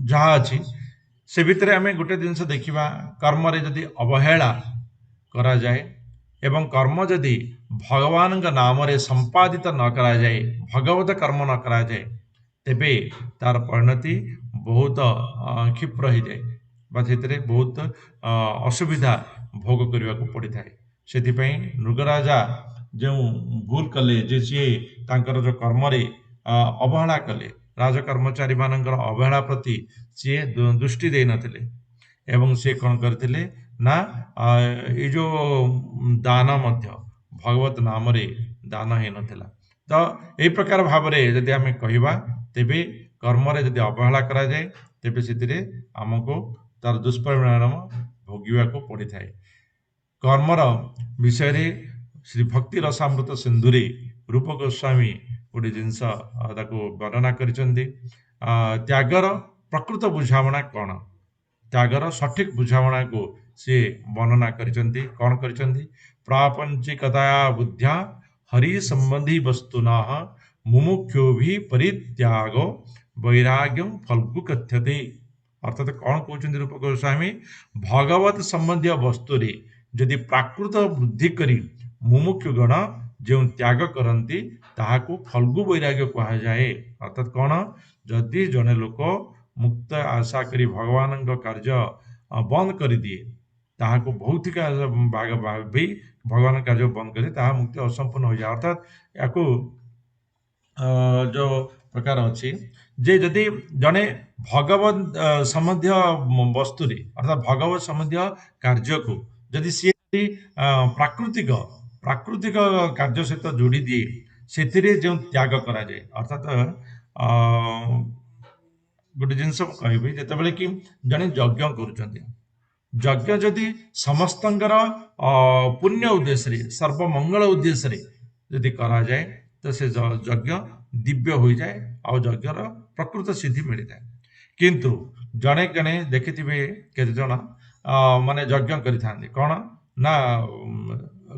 जहाँ अच्छी से भितर आम गोटे जिनस देखा कर्म रे जदि अवहेला करा जाए एवं कर्म जदि भगवान नाम रे संपादित न करा जाए भगवत कर्म न करा जाए तेबे तार परिणति बहुत क्षिप्र हो जाए बहुत असुविधा भोग करने को पड़ी था। से नृगराजा जो भूल कले जे सी तांकर जो कर्म रे अवहेला कले राजकर्मचारी मानकर अवहेला प्रति सी दृष्टि दे नथिले एवं से कौन करथिले ना ये जो दान मध्य भगवत नाम रे दान हे नथिला। तो यही प्रकार भाव में जदि आम कहवा तेबे कर्म रे जदि अवहेला करा जाए तेबे से आमको तार दुष्परिणाम भोगवा को पड़ी थाए। कर्मर विषय श्री भक्ति रसामृत सिंधुरे रूप गोस्वामी गोटे जिनस वर्णना करिसेंती त्यागर प्रकृत बुझावना कौन त्यागर सठिक बुझावना को सी वर्णना करिसेंती कौन करिसेंती प्रापंचिकता बुद्ध्या हरि संबंधी वस्तुना मुमुक्षु भी परित्यागो वैराग्यम फल्गु कथ्यते। अर्थात कौन कहते रूप गोस्वामी भगवत संबंधी वस्तु रे जदि प्राकृत बुद्धि करी मुमुक्षु गण जो त्याग करती ताहाको फल्गु वैराग्य कहा जाए। अर्थात कौन जदि जने लोक मुक्त आशा करी भगवान कार्य बंद कर दिए ताहाको भौतिक भावी भगवान कार्य बंद करे ताहा मुक्ति असंपूर्ण हो जाए। अर्थात या जो प्रकार अच्छी जे जदि जड़े भगवत संबंधी वस्तु अर्थात भगवत संबंधी कार्य को जदि सी प्राकृतिक प्राकृतिक कार्य सहित जोड़ी दिए से जो त्याग करा जाए अर्थात गोटे जिनस कहबी जिते कि जड़े यज्ञ कर यज्ञ जदि समस्तंकर पुण्य उद्देश्य सर्वमंगल उद्देश्य जदि करा जाए तो से यज्ञ दिव्य हो जाए आ यज्ञर प्रकृत सिद्धि मिल जाए किंतु जड़े जड़े देखि केते जण माने यज्ञ करि कौन ना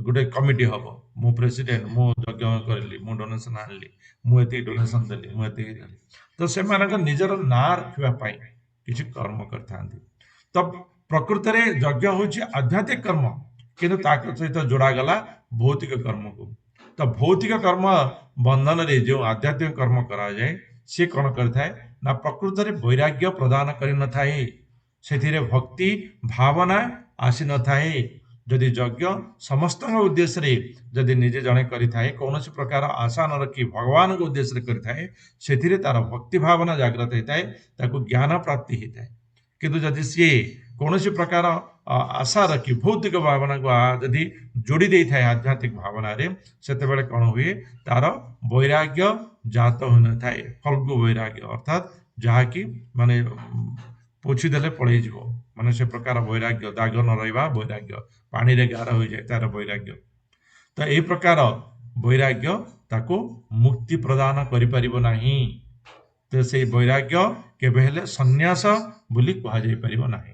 गोटे कमिटी हम मु प्रेसिडेंट मु यज्ञ करली मु डोनेशन आनली मुझे डोनेशन देली मुझे तो से निजर ना रखापी किसी कर्म करते तो प्रकृत में यज्ञ हूँ आध्यात्मिक कर्म किंतु सहित जोड़ा गला भौतिक कर्म को तो भौतिक कर्म बंधन रे जो आध्यात्मिक कर्म करा जाए सी कौन करता ना प्रकृत में वैराग्य प्रदान कर न थाए से भक्ति भावना आसी न थाए जदि यज्ञ समस्त उद्देश्य रे जदि निजे जड़े करें कौन प्रकार आशा न रखी भगवान के उद्देश्य करें से तार भक्ति भावना जागृत होता है ज्ञान प्राप्ति होता है किंतु जदि सी कौन प्रकार आशा रखी भौतिक भावना को जदि जोड़ी दे था आध्यात्मिक भावना से कौन हुए तार वैराग्य जात हो न था फल्गु वैराग्य अर्थात जहाँकि माने पोछीदेले पड़े माने से प्रकार वैराग्य दाग न रहा वैराग्य पानी रे गार हो जाए तार वैराग्य तो यही प्रकार वैराग्य ताको मुक्ति प्रदान करिपरिबो नाही तो से वैराग्य केबे संन्यास बोली कहा जाई परिबो नाही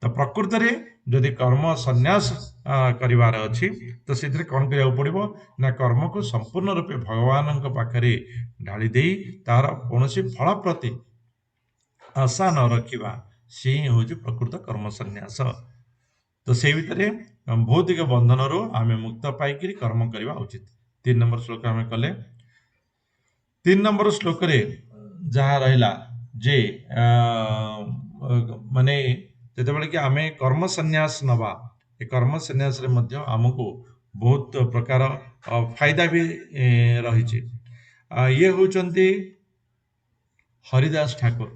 तो प्रकृत में जदि कर्म संन्यास करिवार अछि तो से कौन करिया पड़िबो ना कर्म को संपूर्ण रूपे भगवान पाखरे ढाली देई तार कौनसी फल प्रति आशा न रखिबा से ही हूँ प्रकृत कर्म संन्यास तो से भितर भौतिक बंधन रू आम मुक्त पाई कर्म करवा उचित 3 नंबर श्लोक आम कले 3 नंबर श्लोक जहाँ रहा जे माने जिते कि आम कर्म संन्यास नवा ए कर्म संन्यास आमको बहुत प्रकार फायदा भी रही ये होचंती हरिदास ठाकुर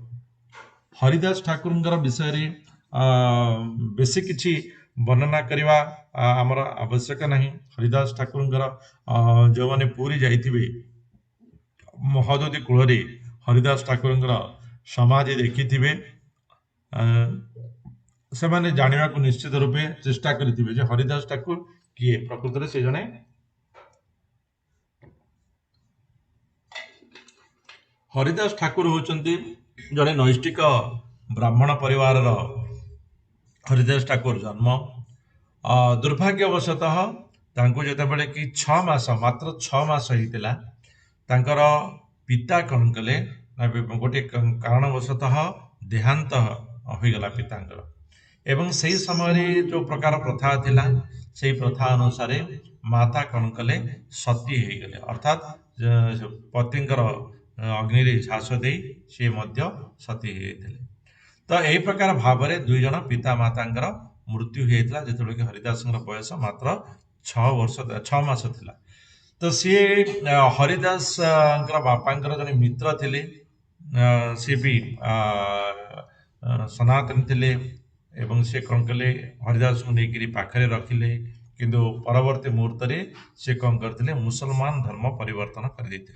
हरिदास ठाकुर विषय बेसी किछि वर्णना करवा आमर आवश्यक नहीं हरिदास ठाकुर जो मैंने पूरी जाइथिबे महादोदी कूल हरिदास ठाकुर समाधि देखिथिबे से माने जानिबा को निश्चित रूपे चेष्टा करिथिबे जे हरिदास ठाकुर किए प्रकृत में से जने हरिदास ठाकुर होचंती जड़े नैष्टिक ब्राह्मण परिवार हरिदास ठाकुर जन्म दुर्भाग्यवशतः जितेबाला कि 6 मास मात्र 6 मास होता तांकर पिता कौन कले गोटे कारणवशतः देहांत होगला पितांकर एवं से समय जो प्रकार प्रथा थिला से प्रथा अनुसार माता कौन कले सती हो गले अर्थात पतिंकर अग्नि झास दे सी सती होते तो यही प्रकार भाव में 2 जन पिता मातांकर मृत्यु होता जिते कि हरिदास बयस मात्र 6 वर्ष 6 मास थिला तो सी हरिदास बापांकर जने मित्र थिले सी भी सनातन थिले एवं से कौन कले हरिदास को लेकर पाखरे रखिले किंतु परवर्ती मुहूर्त से कौन करते मुसलमान धर्म परिवर्तन कर देते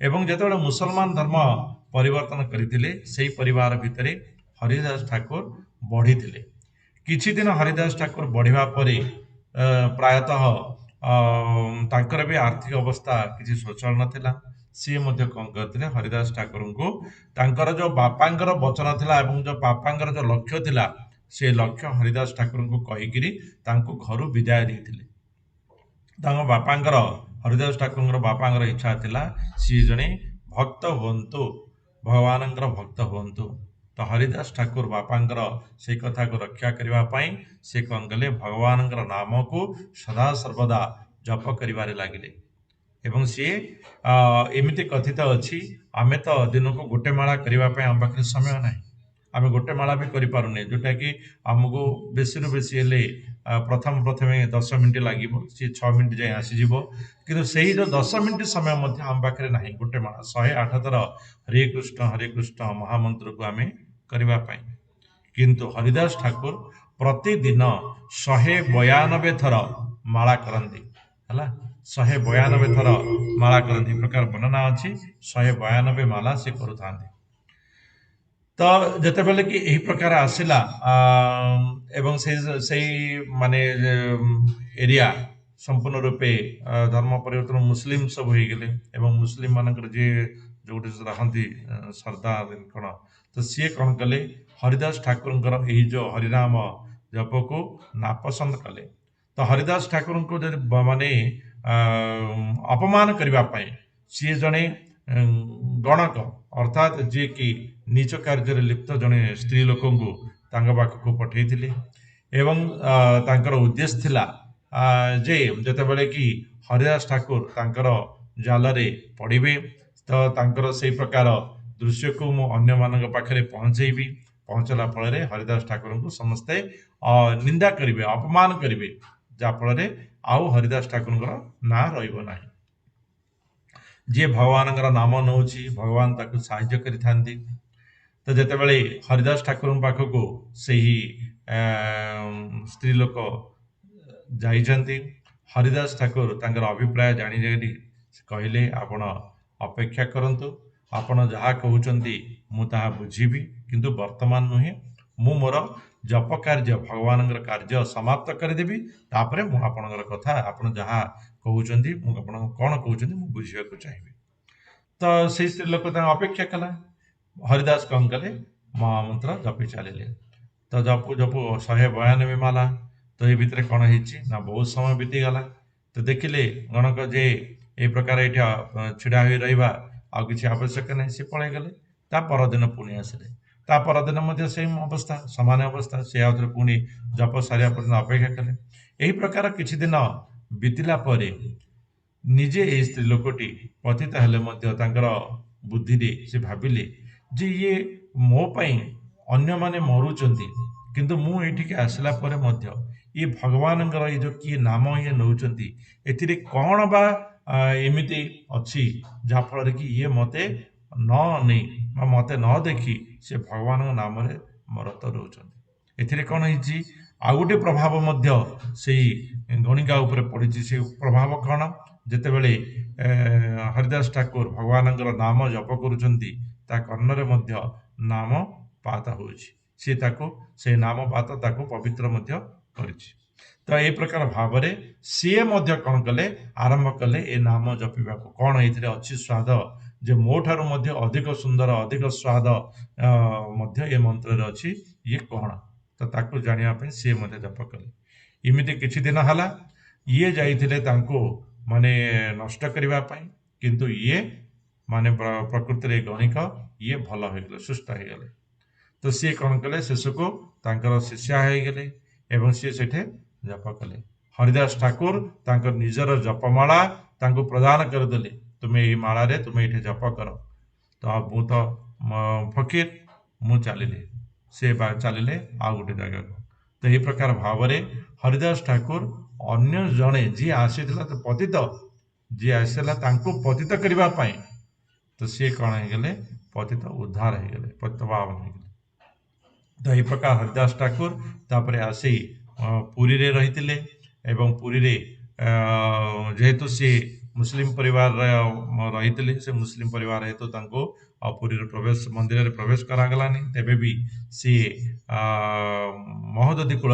एवं जिते मुसलमान धर्म परिवर्तन करते से परिवार भितर हरिदास ठाकुर बढ़ी किछि दिन हरिदास ठाकुर बढ़िया पर प्रायतः तांकर भी आर्थिक अवस्था किसी स्वचल नाला सी कौन करते हरिदास ठाकुर को तांकर जो बापांकर वचन थिला एवं जो बापांकर जो लक्ष्य थिला से लक्ष्य हरिदास ठाकुर को कहीकि घर विदाय देते बापांकर हरिदास ठाकुर बापांकर इच्छा थिला सी जने भक्त हुंतु भगवान भक्त हुंतु तो हरिदास ठाकुर बापांकर से कथा को रक्षा करने से कौन कले भगवान नाम को सदा सर्वदा जप कर लगिले एवं सी एमती कथित अच्छी आमे तो दिन को गोटे माला करने आम पाखे समय ना आम गोटे माला भी करें जोटा कि आमको बेसी रु बेसी हेले प्रथम 10 मिनिट लगे सी 6 मिनिट जाए आसीज कि से जो 10 मिनिट समय आम पाखे ना गोटे माला 108 थर हरे कृष्ण महामंत्र को आम करने किंतु हरिदास ठाकुर प्रतिदिन 192 थर माला करती है 192 थर माला करती प्रकार वर्णना अच्छी 192 माला से करुता तो जिते बेले कि यही प्रकार आसला एवं से माने एरिया संपूर्ण रूपे धर्म परिवर्तन मुस्लिम सब हो गले एवं मुस्लिम मानकर जी जो रहती सरदार कौन तो सी कौन कले हरिदास ठाकुर जो हरिनाम जप को नापसंद कले तो हरिदास ठाकुर को माने अपमान करने सी जड़े गणक अर्थात जी कि नीच कार्य लिप्त जड़े स्त्री लोक पाखक पठे एवं तांकर उद्देश्य थिला जे जते बेले कि हरिदास ठाकुर तांकर जालरे पड़े तो तांकर से प्रकार दृश्य को मु अन्य मानक पाखरे पहुंचेबी पहुंचला फल हरिदास ठाकुर को समस्ते निंदा करेंगे अपमान करेंगे जाफल आउ हरिदास ठाकुर ना रही जी भगवान नाम नौ भगवान ताको साहाय्य करि तो जिते बड़े हरिदास ठाकुर पाखक से ही स्त्री लोक जाइछन्ति हरिदास ठाकुर तांकर अभिप्राय जानी कहले आपण अपेक्षा करंतु आपण जहाँ कहउचंती मु ताहा बुझीबी किंतु वर्तमान नुहे मु मोर जप कार्य भगवान कार्य समाप्त करदेवी तापरे मु आपणकर कथा आपण जहाँ कहउचंती मु आपण कौन कहउचंती मु बुझिया को चाहिए तो से स्त्री लोक अपेक्षा कला हरिदास कौन कले महामंत्र जपी चलिए तो जपु जपु 192 माला तो ये भितर कौन ना बहुत समय बीतीगला तो देखिले गणक जे ये प्रकार ये छिड़ा हो रहा आ कि आवश्यक नहीं सी पलि गले ता परदिन पुणी आसिले ता परदिन से अवस्था सामान्य अवस्था से आउे पुणी जप सारा पर्यटन अपेक्षा कले यही प्रकार किछि दिन बीतला परे निजे ए स्त्री लोकटी पतित हेले बुद्धि से भाविले जे ये मो पाई अन्य माने मरुचंती किंतु मु एठिके आसला परे मध्य ये भगवान ये जो किए नाम ये नौचंती एथिरे कौन बा एमिति अच्छी जाफल कि ये मते न नहीं मते न देखी से भगवान नाम रे मरत रोचंती एथिरे कौन है आ गोटे प्रभाव मध्य से गणिका उपरे पड़ी से प्रभाव कौन जिते बड़े हरिदास ठाकुर भगवान नाम जप करुचंती ता कर्णरे मध्य नाम पात होछि से नाम पात ताको पवित्र मध्य करिछि तो ये प्रकार भाव सी मध्य कौन कले आरंभ कले ए नाम जपिबा को कौन एथिरे अच्छी स्वाद जे मो ठारू मध्य अधिक सुंदर अधिक स्वाद मध्य ये मंत्र अच्छी ये कौन तो ताको जानिया पे सी मध्य जप कले इमिति किछि दिन हला ये जाइथिले तांको माने नष्ट करबा पई किंतु ये माने प्रकृति रे गणिक ये भल हो गले सुस्थ हो गले तो सी कौन कले शेष को तांकर शिष्या हो गले एवं सी सेठे जप कले हरिदास ठाकुर तांकर निजर जपमाला तांको प्रदान करदेले तुम्हें ये माला रे तुम्हें ये जप कर तो मु तो फकीर मु चलिले से चलिले आ गोटे जगह को तो ये प्रकार भाव हरिदास ठाकुर अन्य जड़े जी आसी तो पतित जी आसला पतित करने तो सी कौन हो गले पतित उद्धार हो गले पतित पावन हो गले तो ये प्रकार हरिदास ठाकुर तापर आसी पुरी रे रही एवं पुरी रे जेहेतु सी मुस्लिम परिवार रही से मुस्लिम परिवार हेतु तांको पुरी प्रवेश मंदिर रे प्रवेश करागलानी तेबे भी सी महोदधि कूल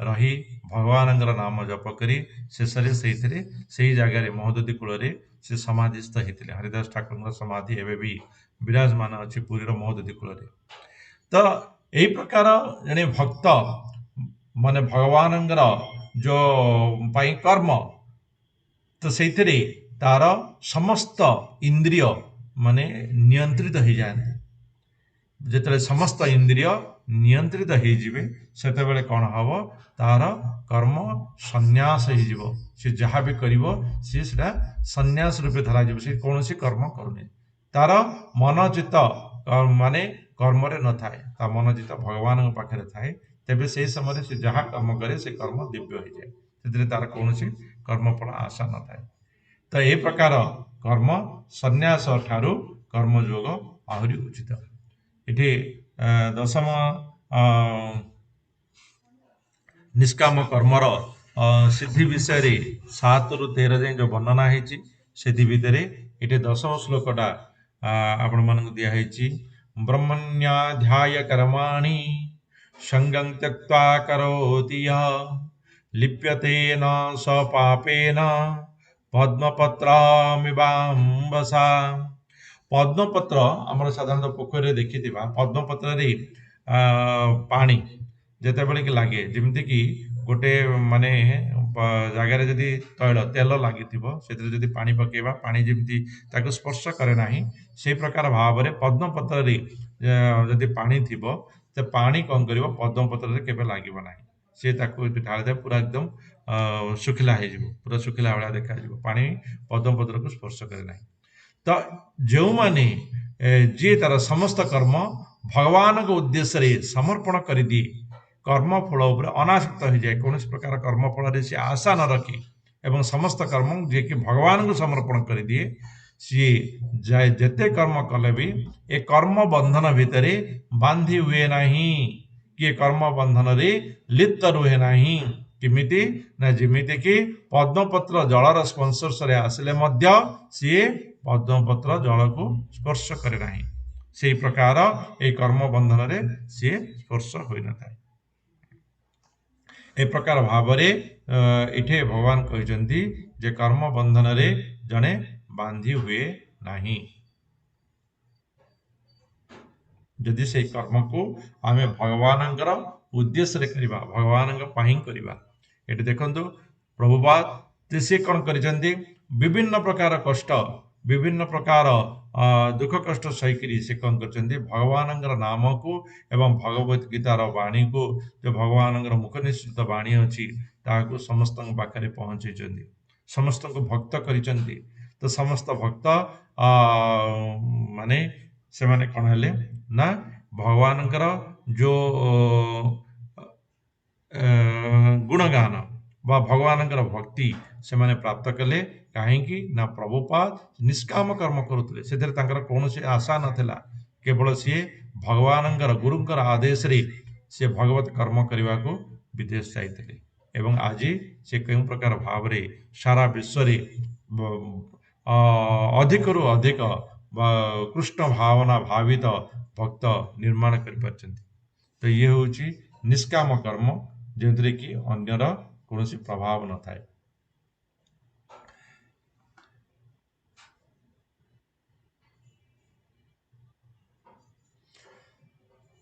रही भगवान नाम जप करी शेष से जगह महोदधि कूल से समाधिस्थ होते हरिदास ठाकुर समाधि एवं भी विराजमान अच्छी पुरी महोदधि कूल तो यही प्रकार जने भक्त माने भगवान जो पाई कर्म तो से तार समस्त इंद्रिय माने नियंत्रित हो जाए जिते समस्त इंद्रिय नियंत्रित होते कौन हम तार कर्म संन्यास हो जहाँ भी कर संन्यास रूपे धरा से कौन कर्म करूनी तार मन चित्त माने कर्म रे न थाए ता मन जित भगवान पाखे थाए तेबे से समय से जहाँ कर्म करे से कर्म दिव्य हो जाए से तार कौन कर्मफल आशा न थाए तो ए प्रकार कर्म संन्यास ठारू कर्मयोग आहरी उचित ये दशम निष्काम कर्मर सिद्धि विषय 7 ରୁ 13 जाए जो वर्णना है से भितर ये दशम श्लोकटा आपण मानक दिखाई ब्रह्मण्याध्याय कर्माणि संगं त्यक्त्वा करोति यः लिप्यते न स पापेन पद्मपत्रामिवाम्बसा पद्मपत्र आमर साधारणतः पोखरी देखि पद्मपत्र पानी ଯେତେବେଳେ କି ଲାଗେ ଯେମିତି କି ଗୋଟେ ମାନେ ଜାଗାରେ ଯଦି ତୈଳ ତେଲ ଲାଗିଥିବ ସେଥିରେ ଯଦି ପାଣି ପକେଇବା ପାଣି ଯେମିତି ତାକୁ ସ୍ପର୍ଶ କରେ ନାହିଁ ସେଇ ପ୍ରକାର ଭାବରେ ପଦ୍ମପତ୍ରରେ ଯଦି ପାଣି ଥିବ ତ ପାଣି କଣ କରିବ ପଦ୍ମପତ୍ରରେ କେବେ ଲାଗିବ ନାହିଁ ସେ ତାକୁ ଢାଳିଦେବ ପୁରା ଏକଦମ ଶୁଖିଲା ହେଇଯିବ ପୁରା ଶୁଖିଲା ଭଳିଆ ଦେଖାଯିବ ପାଣି ପଦ୍ମପତ୍ରକୁ ସ୍ପର୍ଶ କରେ ନାହିଁ ତ ଯେଉଁମାନେ ଯିଏ ତାର ସମସ୍ତ କର୍ମ ଭଗବାନଙ୍କ ଉଦ୍ଦେଶ୍ୟରେ ସମର୍ପଣ କରିଦିଏ कर्मफल अनासक्त हो जाए कौन प्रकार कर्मफल से आशा न रखी एवं समस्त कर्म जी कि भगवान को समर्पण कर दिए सी जेते कर्म कले भी ए कर्म बंधन भितर बांधी हुए नहीं कि कर्म बंधन रे लिप्त रुहे नहीं किमिति ना जिमिति कि पद्मपत्र जलर स्पर्श रे आसिले मध्य सी पद्मपत्र जल को स्पर्श करे नहीं से प्रकार ए कर्म बंधन रे सी स्पर्श होई न थाए ए प्रकार भावरे इठे भगवान कहते जे कर्म बंधन रे जने बांधी हुए नहीं जदि से कर्म को आमे भगवानंकर उद्देश्य रे करिबा भगवानंक पाहिं करिबा एटे देखंतु प्रभुपाद से कौन करिसेंती विभिन्न प्रकार कष्ट विभिन्न प्रकार दुख कष्ट सहीकरी से कौन करछन्ती भगवानंकर नाम को एवं भगवत गीतार वाणी को जो भगवानंकर मुख निश्चित वाणी अछि ताको समस्त पाखरे पहुंचैछन्ती समस्त को भक्त करिसेंती तो समस्त भक्त माने से माने कौन हेले ना भगवानंकर जो गुणगान बा भगवानंकर भक्ति से माने प्राप्त कले कहीं ना प्रभुपाद निष्काम कर्म करुले से कौन से आशा नाला केवल सी भगवानंकर गुरुंकर आदेश रे से भगवत कर्म करने को विदेश जाते एवं आज से कई प्रकार भाव रे सारा विश्व रे अधिक रु अधिक कृष्ण भावना भावित भक्त निर्माण कर तो ये हूँ निष्काम कर्म जो कि अन्यर कौन प्रभाव न थाए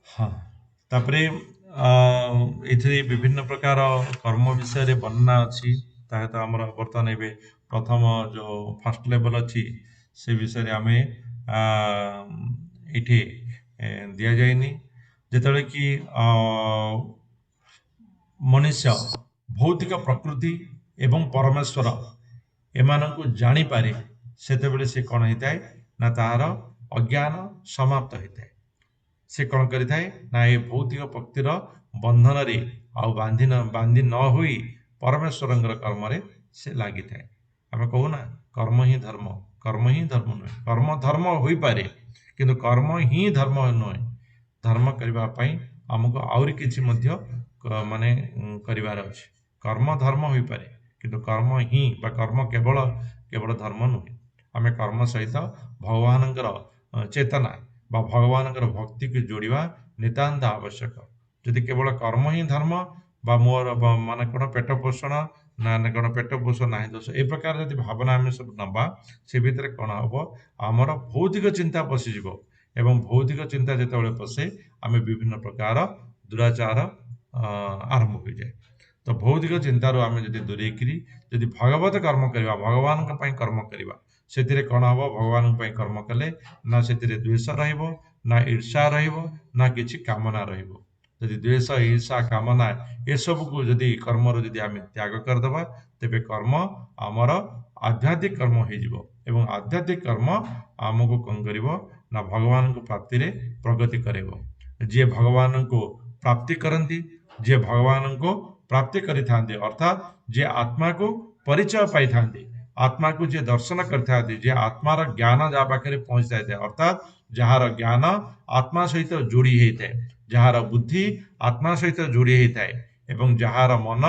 हाँ तापरे ये विभिन्न प्रकार कर्म विषय वर्णना अच्छी तो आम बर्तमान ए प्रथम जो फर्स्ट लेवल अच्छी से विषय आम ये दि जाए जिते कि मनुष्य भौतिक प्रकृति एवं परमेश्वर एमान को जानीपारे से से कौन होता है ना तार अज्ञान समाप्त होता है से कौन करिथाए ना ये भौतिक प्रकृतिर बंधन रे आउ बांधी न हुई परमेश्वर कर्म रे से लगी थाए आम कहूना कर्म ही धर्म नुहे कर्म धर्म हो पारे किंतु कर्म ही धर्म नुहे धर्म करने आमको आउरी किछि मध्य माने करिवार अछि कर्म धर्म हो पारे किंतु कर्म ही बा कर्म केवल केवल धर्म नुहे आमे कर्म सहित भगवानंकर चेतना बा भगवानंकर भक्ति को जोड़िबा नितांत आवश्यक जदि केवल कर्म ही धर्म बा मोर माने कोन पेट पोषण ना कोन पेट पोषण ना दोष ए प्रकार जदि भावना आमे सब नबा से भितर कोन हबो हमर भौतिक चिंता पसिजिवो एवं भौतिक चिंता जेतेबेले पसे आमे विभिन्न प्रकार दुराचार आरंभ हो जाए तो भौतिक चिंतार आम जब दूरेकरी जदि भगवत कर्म करवा भगवान कर्म करवा से कौन हम भगवान कर्म कले ना से द्वेष ना ईर्षा ना किसी कामना रदि द्वेष ईर्षा कामना ये सब को जदि कर्म जदि आम त्याग करदे तेरे कर्म आमर आध्यात्मिक कर्म हो आध्यात्मिक कर्म आमको कौन कर ନା ଭଗବାନଙ୍କ ପ୍ରାପ୍ତିରେ ପ୍ରଗତି କରିବ। ଯିଏ ଭଗବାନଙ୍କୁ ପ୍ରାପ୍ତି କରନ୍ତି, ଯିଏ ଭଗବାନଙ୍କୁ ପ୍ରାପ୍ତି କରିଥାନ୍ତି ଅର୍ଥାତ୍ ଯିଏ ଆତ୍ମାକୁ ପରିଚୟ ପାଇଥାନ୍ତି, ଆତ୍ମାକୁ ଯିଏ ଦର୍ଶନ କରିଥାନ୍ତି, ଯିଏ ଆତ୍ମାର ଜ୍ଞାନ ଯାହା ପାଖରେ ପହଞ୍ଚିଥାଏ ଅର୍ଥାତ୍ ଯାହାର ଜ୍ଞାନ ଆତ୍ମା ସହିତ ଯୋଡ଼ି ହେଇଥାଏ, ଯାହାର ବୁଦ୍ଧି ଆତ୍ମା ସହିତ ଯୋଡ଼ି ହେଇଥାଏ ଏବଂ ଯାହାର ମନ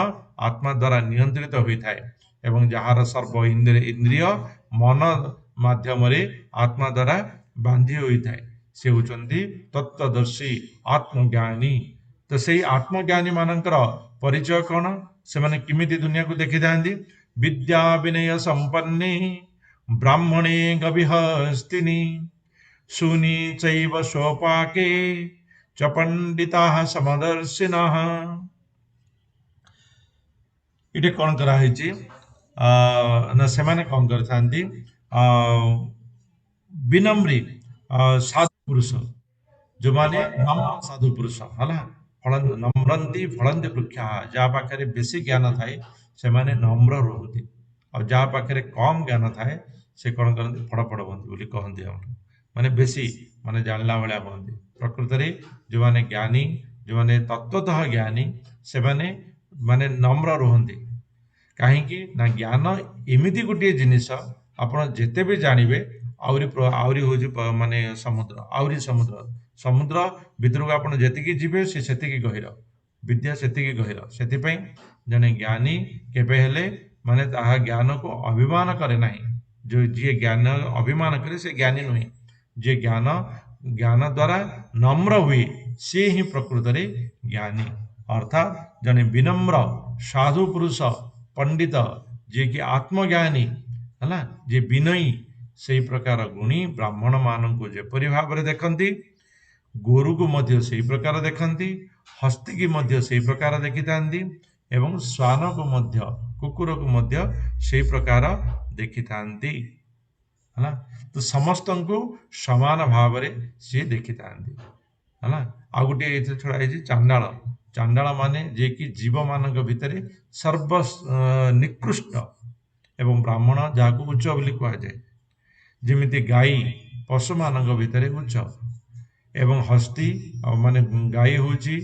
ଆତ୍ମା ଦ୍ୱାରା ନିୟନ୍ତ୍ରିତ ହୋଇଥାଏ ଏବଂ ଯାହାର ସର୍ବ ଇନ୍ଦ୍ରିୟ ମନ ମାଧ୍ୟମରେ ଆତ୍ମା ଦ୍ୱାରା ବାନ୍ଧି ହୋଇଥାଏ, ସେ ହେଉଛନ୍ତି ତତ୍ତ୍ୱଦର୍ଶୀ ଆତ୍ମଜ୍ଞାନୀ। ତ ସେଇ ଆତ୍ମଜ୍ଞାନୀ ମାନଙ୍କର ପରିଚୟ କଣ? ସେମାନେ କେମିତି ଦୁନିଆକୁ ଦେଖିଥାନ୍ତି? ବିଦ୍ୟା ବିନୟ ସମ୍ପନ୍ନେ ବ୍ରାହ୍ମଣେ ଗବିହସ୍ତିନି ଶୂନି ଚୈବ ସ୍ୱପାକେ च ପଣ୍ଡିତାଃ ସମଦର୍ଶିନଃ। ଏଠି କଣ କରାହେଇଛି ନା ସେମାନେ କଣ କରିଥାନ୍ତି? ବିନମ୍ରୀ ସାଧୁ ପୁରୁଷ, ଯୋଉମାନେ ନମ୍ର ସାଧୁ ପୁରୁଷ ହେଲା, ନମ୍ରନ୍ତି ଫଳନ୍ତି ବୃକ୍ଷା, ଯାହା ପାଖରେ ବେଶୀ ଜ୍ଞାନ ଥାଏ ସେମାନେ ନମ୍ର ରୁହନ୍ତି, ଆଉ ଯାହା ପାଖରେ କମ ଜ୍ଞାନ ଥାଏ ସେ କଣ କରନ୍ତି? ଫଡ଼ ଫଡ଼ ହୁଅନ୍ତି ବୋଲି କହନ୍ତି ଆମର, ମାନେ ବେଶୀ ମାନେ ଜାଣିଲା ଭଳିଆ ହୁଅନ୍ତି। ପ୍ରକୃତରେ ଯୋଉମାନେ ଜ୍ଞାନୀ, ଯୋଉମାନେ ତତ୍ତ୍ୱତଃ ଜ୍ଞାନୀ, ସେମାନେ ମାନେ ନମ୍ର ରୁହନ୍ତି। କାହିଁକି ନା ଜ୍ଞାନ ଏମିତି ଗୋଟିଏ ଜିନିଷ, ଆପଣ ଯେତେ ବି ଜାଣିବେ ଆହୁରି ଆହୁରି ହଉଛି ମାନେ ସମୁଦ୍ର, ଆହୁରି ସମୁଦ୍ର, ସମୁଦ୍ର ଭିତରକୁ ଆପଣ ଯେତିକି ଯିବେ ସେ ସେତିକି ଗଭୀର, ବିଦ୍ୟା ସେତିକି ଗଭୀର। ସେଥିପାଇଁ ଜଣେ ଜ୍ଞାନୀ କେବେ ହେଲେ ମାନେ ତାହା ଜ୍ଞାନକୁ ଅଭିମାନ କରେ ନାହିଁ। ଯୋଉ ଯିଏ ଜ୍ଞାନ ଅଭିମାନ କରେ ସେ ଜ୍ଞାନୀ ନୁହେଁ। ଯିଏ ଜ୍ଞାନ ଦ୍ୱାରା ନମ୍ର ହୁଏ ସିଏ ହିଁ ପ୍ରକୃତରେ ଜ୍ଞାନୀ। ଅର୍ଥାତ୍ ଜଣେ ବିନମ୍ର ସାଧୁ ପୁରୁଷ ପଣ୍ଡିତ, ଯିଏକି ଆତ୍ମଜ୍ଞାନୀ ହେଲା, ଯିଏ ବିନୟୀ, ସେଇ ପ୍ରକାର ଗୁଣୀ ବ୍ରାହ୍ମଣ ମାନଙ୍କୁ ଯେପରି ଭାବରେ ଦେଖନ୍ତି, ଗୋରୁକୁ ମଧ୍ୟ ସେଇ ପ୍ରକାର ଦେଖନ୍ତି, ହସ୍ତିକି ମଧ୍ୟ ସେଇ ପ୍ରକାର ଦେଖିଥାନ୍ତି ଏବଂ ଶ୍ୱାନକୁ ମଧ୍ୟ, କୁକୁରକୁ ମଧ୍ୟ ସେଇ ପ୍ରକାର ଦେଖିଥାନ୍ତି ହେଲା। ତ ସମସ୍ତଙ୍କୁ ସମାନ ଭାବରେ ସିଏ ଦେଖିଥାନ୍ତି ହେଲା। ଆଉ ଗୋଟିଏ ଏଥିରେ ଛଡା ହେଇଛି ଚାଣ୍ଡାଳ। ଚାଣ୍ଡାଳ ମାନେ ଯିଏକି ଜୀବମାନଙ୍କ ଭିତରେ ସର୍ବ ନିକୃଷ୍ଟ ଏବଂ ବ୍ରାହ୍ମଣ ଯାହାକୁ ଉଚ୍ଚ ବୋଲି କୁହାଯାଏ। ଯେମିତି ଗାଈ ପଶୁମାନଙ୍କ ଭିତରେ ଉଚ୍ଚ ଏବଂ ହସ୍ତି ମାନେ ଗାଈ ହଉଛି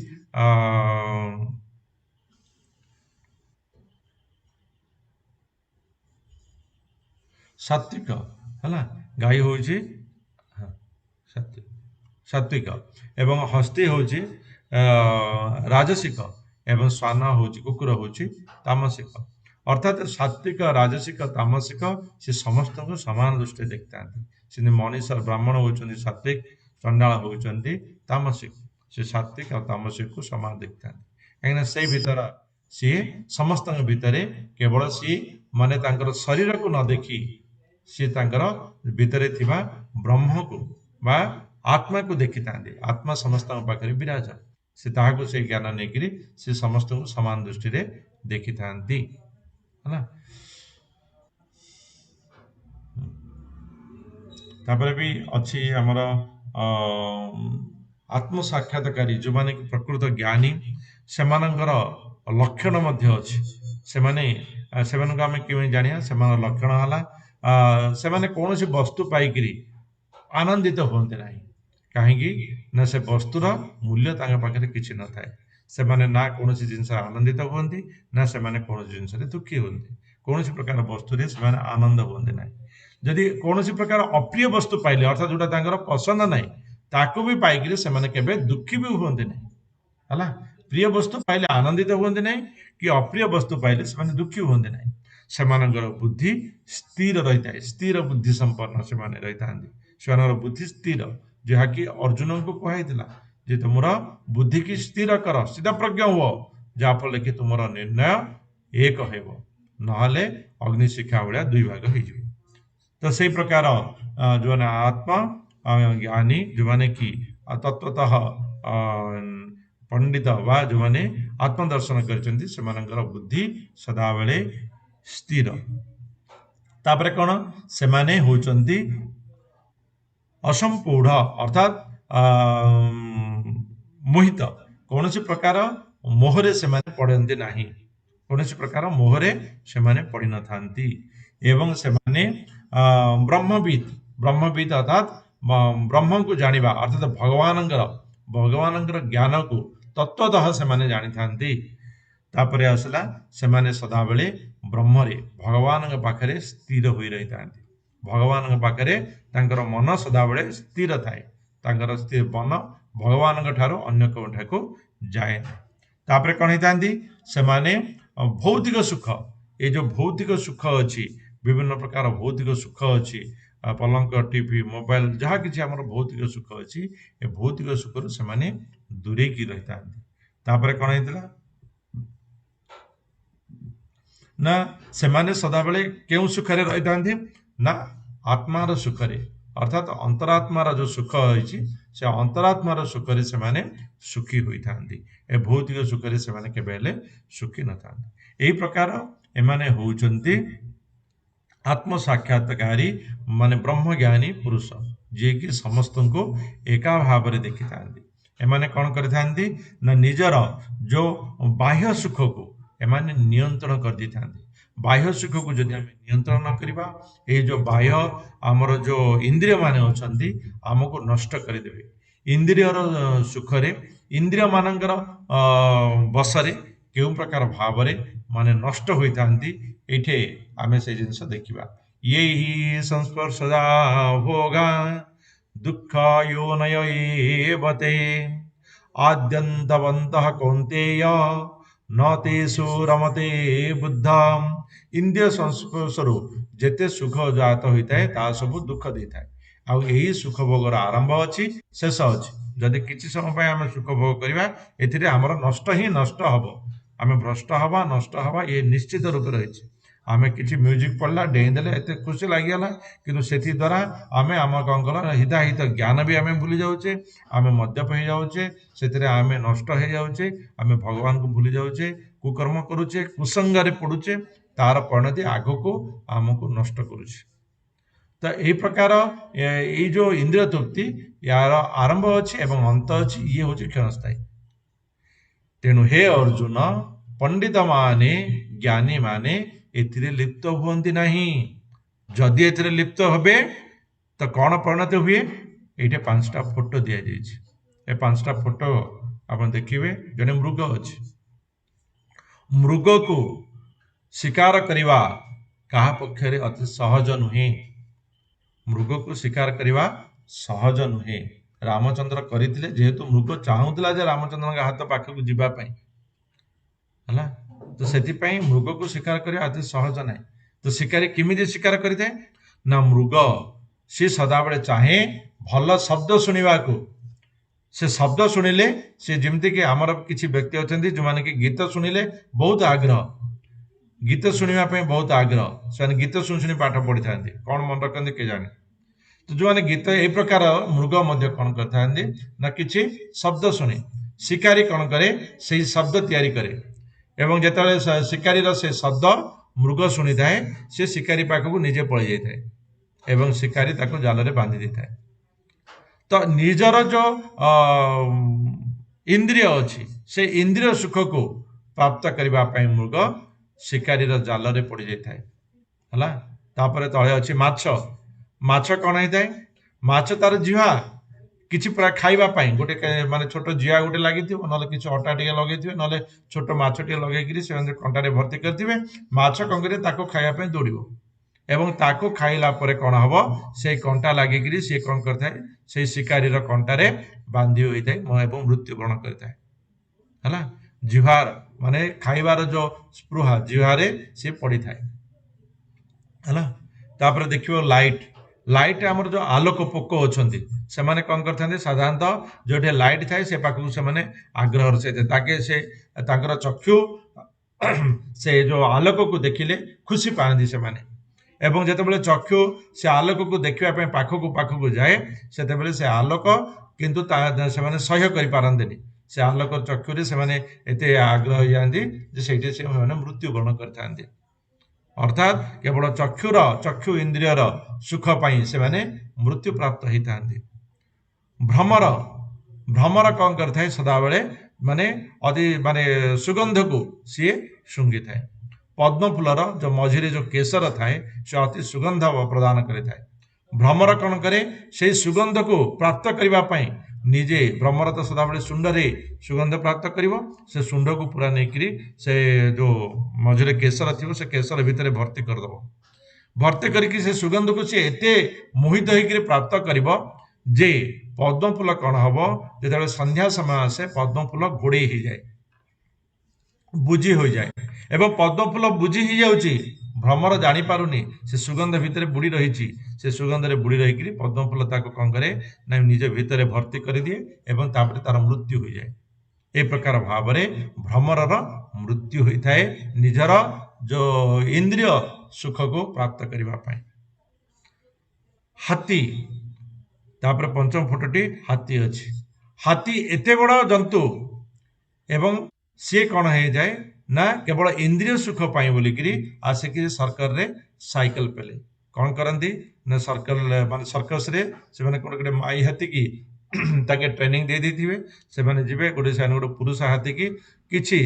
ସାତ୍ଵିକ ହେଲା, ଗାଈ ହଉଛି ସାତ୍ଵିକ ଏବଂ ହସ୍ତି ହଉଛି ରାଜସିକ ଏବଂ ଶ୍ୱାନ ହଉଛି, କୁକୁର ହଉଛି ତାମସିକ। ଅର୍ଥାତ୍ ସାତ୍ଵିକ, ରାଜସିକ, ତାମସିକ ସେ ସମସ୍ତଙ୍କୁ ସମାନ ଦୃଷ୍ଟିରେ ଦେଖିଥାନ୍ତି। ସେମିତି ମଣିଷ ବ୍ରାହ୍ମଣ ହଉଛନ୍ତି ସାତ୍ଵିକ, ଚଣ୍ଡାଳ ହଉଛନ୍ତି ତାମସିକ। ସେ ସାତ୍ଵିକ ଆଉ ତାମସିକକୁ ସମାନ ଦେଖିଥାନ୍ତି, କାହିଁକିନା ସେଇ ଭିତର ସିଏ ସମସ୍ତଙ୍କ ଭିତରେ କେବଳ ସିଏ ମାନେ ତାଙ୍କର ଶରୀରକୁ ନ ଦେଖି ସିଏ ତାଙ୍କର ଭିତରେ ଥିବା ବ୍ରହ୍ମକୁ ବା ଆତ୍ମାକୁ ଦେଖିଥାନ୍ତି। ଆତ୍ମା ସମସ୍ତଙ୍କ ପାଖରେ ବିରାଜ, ସେ ତାହାକୁ ସେଇ ଜ୍ଞାନ ନେଇକିରି ସେ ସମସ୍ତଙ୍କୁ ସମାନ ଦୃଷ୍ଟିରେ ଦେଖିଥାନ୍ତି ହେଲା। ତାପରେ ବି ଅଛି ଆମର ଆତ୍ମ ସାକ୍ଷାତକାରୀ, ଯୋଉମାନେ କି ପ୍ରକୃତ ଜ୍ଞାନୀ, ସେମାନଙ୍କର ଲକ୍ଷଣ ମଧ୍ୟ ଅଛି। ସେମାନଙ୍କୁ ଆମେ କେମିତି ଜାଣିବା? ସେମାନଙ୍କ ଲକ୍ଷଣ ହେଲା ସେମାନେ କୌଣସି ବସ୍ତୁ ପାଇକିରି ଆନନ୍ଦିତ ହୁଅନ୍ତି ନାହିଁ। କାହିଁକି ନା ସେ ବସ୍ତୁର ମୂଲ୍ୟ ତାଙ୍କ ପାଖରେ କିଛି ନଥାଏ। ସେମାନେ ନା କୌଣସି ଜିନିଷ ଆନନ୍ଦିତ ହୁଅନ୍ତି, ନା ସେମାନେ କୌଣସି ଜିନିଷରେ ଦୁଃଖୀ ହୁଅନ୍ତି। କୌଣସି ପ୍ରକାର ବସ୍ତୁରେ ସେମାନେ ଆନନ୍ଦ ହୁଅନ୍ତି ନାହିଁ। ଯଦି କୌଣସି ପ୍ରକାର ଅପ୍ରିୟ ବସ୍ତୁ ପାଇଲେ, ଅର୍ଥାତ୍ ଯୋଉଟା ତାଙ୍କର ପସନ୍ଦ ନାହିଁ, ତାକୁ ବି ପାଇକିରି ସେମାନେ କେବେ ଦୁଃଖୀ ବି ହୁଅନ୍ତି ନାହିଁ ହେଲା। ପ୍ରିୟ ବସ୍ତୁ ପାଇଲେ ଆନନ୍ଦିତ ହୁଅନ୍ତି ନାହିଁ, କି ଅପ୍ରିୟ ବସ୍ତୁ ପାଇଲେ ସେମାନେ ଦୁଃଖୀ ହୁଅନ୍ତି ନାହିଁ। ସେମାନଙ୍କର ବୁଦ୍ଧି ସ୍ଥିର ରହିଥାଏ, ସ୍ଥିର ବୁଦ୍ଧି ସମ୍ପନ୍ନ ସେମାନେ ରହିଥାନ୍ତି। ସେମାନଙ୍କର ବୁଦ୍ଧି ସ୍ଥିର, ଯାହାକି ଅର୍ଜୁନଙ୍କୁ କୁହାଯାଇଥିଲା ଯେ ତୁମର ବୁଦ୍ଧି କି ସ୍ଥିର କର, ସ୍ଥିତପ୍ରଜ୍ଞ ହୁଅ, ଯାହାଫଳରେ କି ତୁମର ନିର୍ଣ୍ଣୟ ଏକ ହେବ, ନହେଲେ ଅଗ୍ନି ଶିଖା ଭଳିଆ ଦୁଇ ଭାଗ ହେଇଯିବ। ତ ସେଇ ପ୍ରକାର ଯୋଉମାନେ ଆତ୍ମା ଜ୍ଞାନୀ, ଯୋଉମାନେ କି ତତ୍ତ୍ୱତଃ ପଣ୍ଡିତ ବା ଯୋଉମାନେ ଆତ୍ମଦର୍ଶନ କରିଛନ୍ତି, ସେମାନଙ୍କର ବୁଦ୍ଧି ସଦାବେଳେ ସ୍ଥିର। ତାପରେ କଣ? ସେମାନେ ହଉଛନ୍ତି ଅସମ୍ପୂଢ, ଅର୍ଥାତ୍ ମୋହିତ, କୌଣସି ପ୍ରକାର ମୋହରେ ସେମାନେ ପଡନ୍ତି ନାହିଁ, କୌଣସି ପ୍ରକାର ମୋହରେ ସେମାନେ ପଡିନଥାନ୍ତି। ଏବଂ ସେମାନେ ବ୍ରହ୍ମବିଦ୍, ବ୍ରହ୍ମବିଦ୍ ଅର୍ଥାତ୍ ब्रह्म को जानिबा अर्थात भगवानଙ୍କର ज्ञान को तत्वतः से जानी थांती तापर आसला से सदाबले ब्रह्मरे भगवान पाखरे स्थिर हो रही था भगवान पाखरे तांकर मन सदाबले स्थिर थाए तांकर स्थिर मन भगवान ठारो अन्य कोठाको जाए तापर कौन होती से भौतिक सुख ये जो भौतिक सुख अच्छी विभिन्न प्रकार भौतिक सुख अच्छी पलंक टीवी मोबाइल जहाँ किसी आम भौतिक सुख अच्छी ए भौतिक सुख से दूरे की रही था तापर कौन होता ना सेमाने सदाबले केउ सुखरे रही था ना आत्मार सुखरे अर्थात अंतरात्मार जो सुख होइछि से अंतरात्मार सुखरे से माने सुखी होई थांती ए भौतिक सुखरे से माने केबेले सुखी न थांती एही प्रकार एमाने होउचंती आत्म साक्षात्कारी माने ब्रह्मज्ञानी पुरुष जे कि समस्त को एका भाव में देखि थांती एमाने कौन करि थांती ना निजर जो बाह्य सुख को एमाने नियंत्रण कर दी थांती बाह्य सुख को जदि आम नियंत्रण न करिबा ए जो बाह्य आमर जो इंद्रिय माने अछंती हमको नष्ट करदेवे इंद्रियर सुखरे इंद्रिय मानकर बसरे केउ प्रकार भाव माने नष्ट होई थांती एठे आमे से जिनस देखिबा ये ही संस्पर्शदा भोगा दुःख योनय एवते आद्यन्तवन्तः कौन्तेय न तेषु रमते बुद्धम इंद्रिय संस्पर्शरु जेते सुख जात होता है ता सब दुख देता है आउ यही सुख भोगर आरंभ अच्छी शेष अच्छी जदि किसी समय आम सुख भोग करवा एथिरे हमर नष्ट ही नष्ट हम आम भ्रष्ट हवा नष्ट हवा ये निश्चित रूप रही आम कि म्यूजिक पढ़ला डेईदेले एत खुशी लगिगला कि से द्वारा आम आम कौन कल हिताहित ज्ञान भी आम भूली जाऊे आम मद्यप हो जाऊे से आम नष्ट हो जाऊे आम भगवान को भूली जाऊे कुकर्म करुचे कुसंगारे पड़ुचे तार परिणति आग को आमको नष्ट करुचे तो यही प्रकार ये जो इंद्रिय तृप्ति यार आरंभ अच्छी एवं अंत अच्छी ये हूँ क्षणस्थायी तेणु हे अर्जुन पंडित माने ज्ञानी माने एथिरे लिप्त हुअन्ति नहीं जदि एथिरे लिप्त हेबे तो कौन परिणत हुए ये पांचटा फोटो दि जाइए पांचटा फोटो आप देखिए जड़े मृग अच्छे मृग को शिकार करवा कहा पक्षरे अति सहज नुहे मृग को शिकार करवा सहज नुहे रामचंद्र करते जेहेतु मृग चाहूला रामचंद्र हाथ पाखक जीवाई है तो से मृग को शिकार करवा अति सहज ना तो शिकारी किमिति शिकार करें ना मृग सी सदाबले चाहे भल शब्द शुणा को से शब्द शुणिले सी जमती कि आमर किसी व्यक्ति अच्छा जो मैंने कि गीत शुणिले बहुत आग्रह गीत शुणा बहुत आग्रह से गीत शुणी शुणी पाठ पढ़ी था कौन मन रखते के जाने तो जो मैंने गीत ए प्रकार मृग कौन करते ना कि शब्द शुणे शिकारी कौन करे से शब्द तैयारी करे एवं जिते शिकारी से शब्द मृग शुणी थाए से शिकारी पाखक निजे पलि जाए एवं शिकारी जाल में बांधि दे थाए तो निजर जो इंद्रिय अच्छी से इंद्रिय सुख को प्राप्त करने मृग शिकारी जाल में पड़ जाए है तले अच्छी माछ कौन होता है माछ तार जीवा किसी प्राय खावाई गोटे माने छोट जिया गोटे लगी ना कि अटा टे लगे ना छोट मछटे लगे से कंटारे भर्ती करेंगे माछ कौन कर खावाई दौड़ एवं ताको खाइला परे कौन हम से कंटा लगिकी सी कौन करता से शिकारी कंटारे बांधी होता है एवं मृत्युवरण करता है जिहार माने खाइबार जो स्पृहा जिहारे सी पड़ी थाए है देखियो लाइट लाइट आमर जो आलोक पोक अच्छा से मैंने कौन करते साधारणतः जो लाइट थाए से पाखक से आग्रह से ताके से चक्षु से जो आलोक को देखिले खुशी पाती से माने एवं जिते चक्षु से आलोक को देखा पाखक जाए से आलोक किंतु से सह्य कर से आलोक चक्षु से आग्रह जाती से मृत्युवरण करते अर्थात केवल चक्षु इंद्रियर सुख पाई से मृत्यु प्राप्त होता भ्रमर भ्रमर कौन करता है सदाबले माने अति माने सुगंध को सी शुंगी थाए पद्म फूलर जो मझिरे जो केसर थाए से अति सुगंध प्रदान करें भ्रमर कौन करे से सुगंध को प्राप्त करने निजे भ्रमर तो सदाबले सुंडरे सुगंध प्राप्त करिवो से सुंड को पूरा नहीं से जो मझे केसर थी से केसर भितर भर्ती करदेव भर्ती करके से सुगंध को सी एते मोहित होकर प्राप्त करिवो जे पद्म फूल कौन हम जो संध्या समय आसे पद्म फूल घोड़े हो जाए बुझी हो जाए एवं पद्म फूल बुझी हो जाउची भ्रमर जानी पारुनी से सुगंध भितर बुड़ी रही से सुगंध रे बुड़ी रही पद्म फूल ताको कौन करे ना निज भितर भर्ती कर दिए एवं तापर तार मृत्यु हो जाए ए प्रकार भाव भ्रमर मृत्यु होता है निजर जो इंद्रिय सुख को प्राप्त करने हाथी तापर पंचम फोटोटी हाथी अच्छी हाथी एते बड़ जंतु एवं सी कौन हो जाए ना केवल इंद्रिय सुख पाई बोलिकी आसिक सर्कल रे साइकिल पेले कौन करती ना सर्कल मान सर्कस रे से माने गोटे माई हाथी की ताके ट्रेनिंग दे देथिबे से माने जिबे गोटे से गोटे पुरुष हाथी की किछि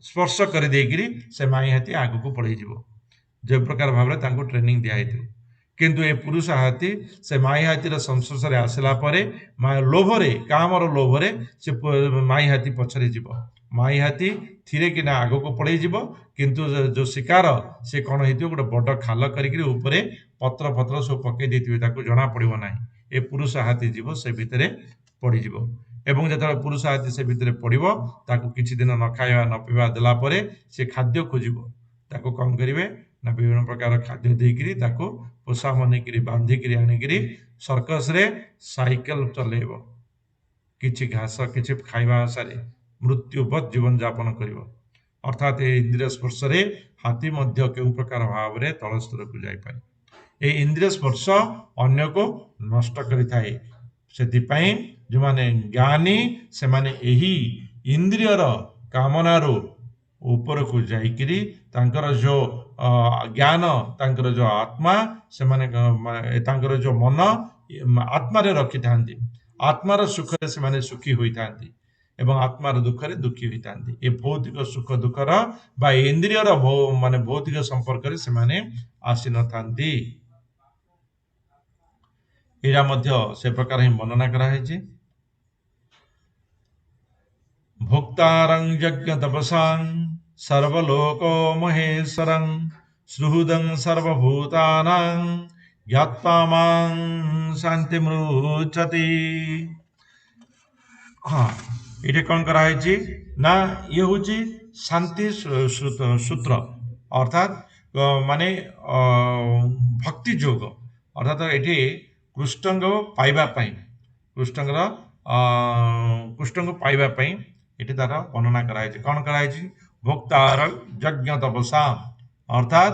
स्पर्श कर देकिरी से माई हाथी आगु को पड़े जिवो जो प्रकार भाव में ट्रेनिंग दिया किंतु ए पुरुष हाथी से माई हाथीर संस्पर्श आसला लोभरे कामर लोभरे से माई हाथी पछरे जीव माई हाथी थिरे कि आग को पड़े जीव किंतु जो शिकार से कौन हो गोटे बड़ खाल करके पत्र पत्र सब पकई देते जना पड़ो ना ए पुरुष हाथी जीव से भितर पड़ज एवं जो पुरुष हाथी से भितर पड़ो ताकू किछि दिन न खाଇବା न पीवा देला से खाद्य खोजिब ताकू कौन करेंगे ना विभिन्न प्रकार खाद्य देकरी ताकू पोषा मनकरी बांधिकी आनिकी सर्कस रे साइकेल चलेब किछि घास किछि खाଇବା आशारे मृत्युपत जीवन जापन करिवो अर्थात इंद्रिय स्पर्श रे हाथी मध्य केउ प्रकार भाव में तल स्तर को जाई पारे ए इंद्रिय स्पर्श अन्य को नष्ट करिथाए सेतिपई जो माने ज्ञानी से माने एही इंद्रियर कामनारो ऊपर को जाइकरी तांकर जो ज्ञान तांकर जो आत्मा से माने तांकर जो मन आत्मा रे रखि थांती आत्मार सुख रे से माने सुखी होई थांती एवं आत्मार दुख रे दुखी होई थांती ए भौतिक सुख दुखर बा इंद्रियर माने भौतिक संपर्क रे से माने आसी न थांती एरा मध्य से प्रकार ही वर्णना करा है भोक्तारं यज्ञ तपसां सर्वलोको महेश्वरं सुहृदं सर्वभूतानां ज्ञात्वा मां शान्तिमृच्छति। हाँ ये कौन कराई ना ये हूँ शांति सूत्र अर्थात माने भक्ति जोग अर्थात ये कृष्ण को पाइबा कृष्ण को पाइबा ये तार वर्णना कराई कौन कराई भोक्तार यज्ञ तपसा अर्थात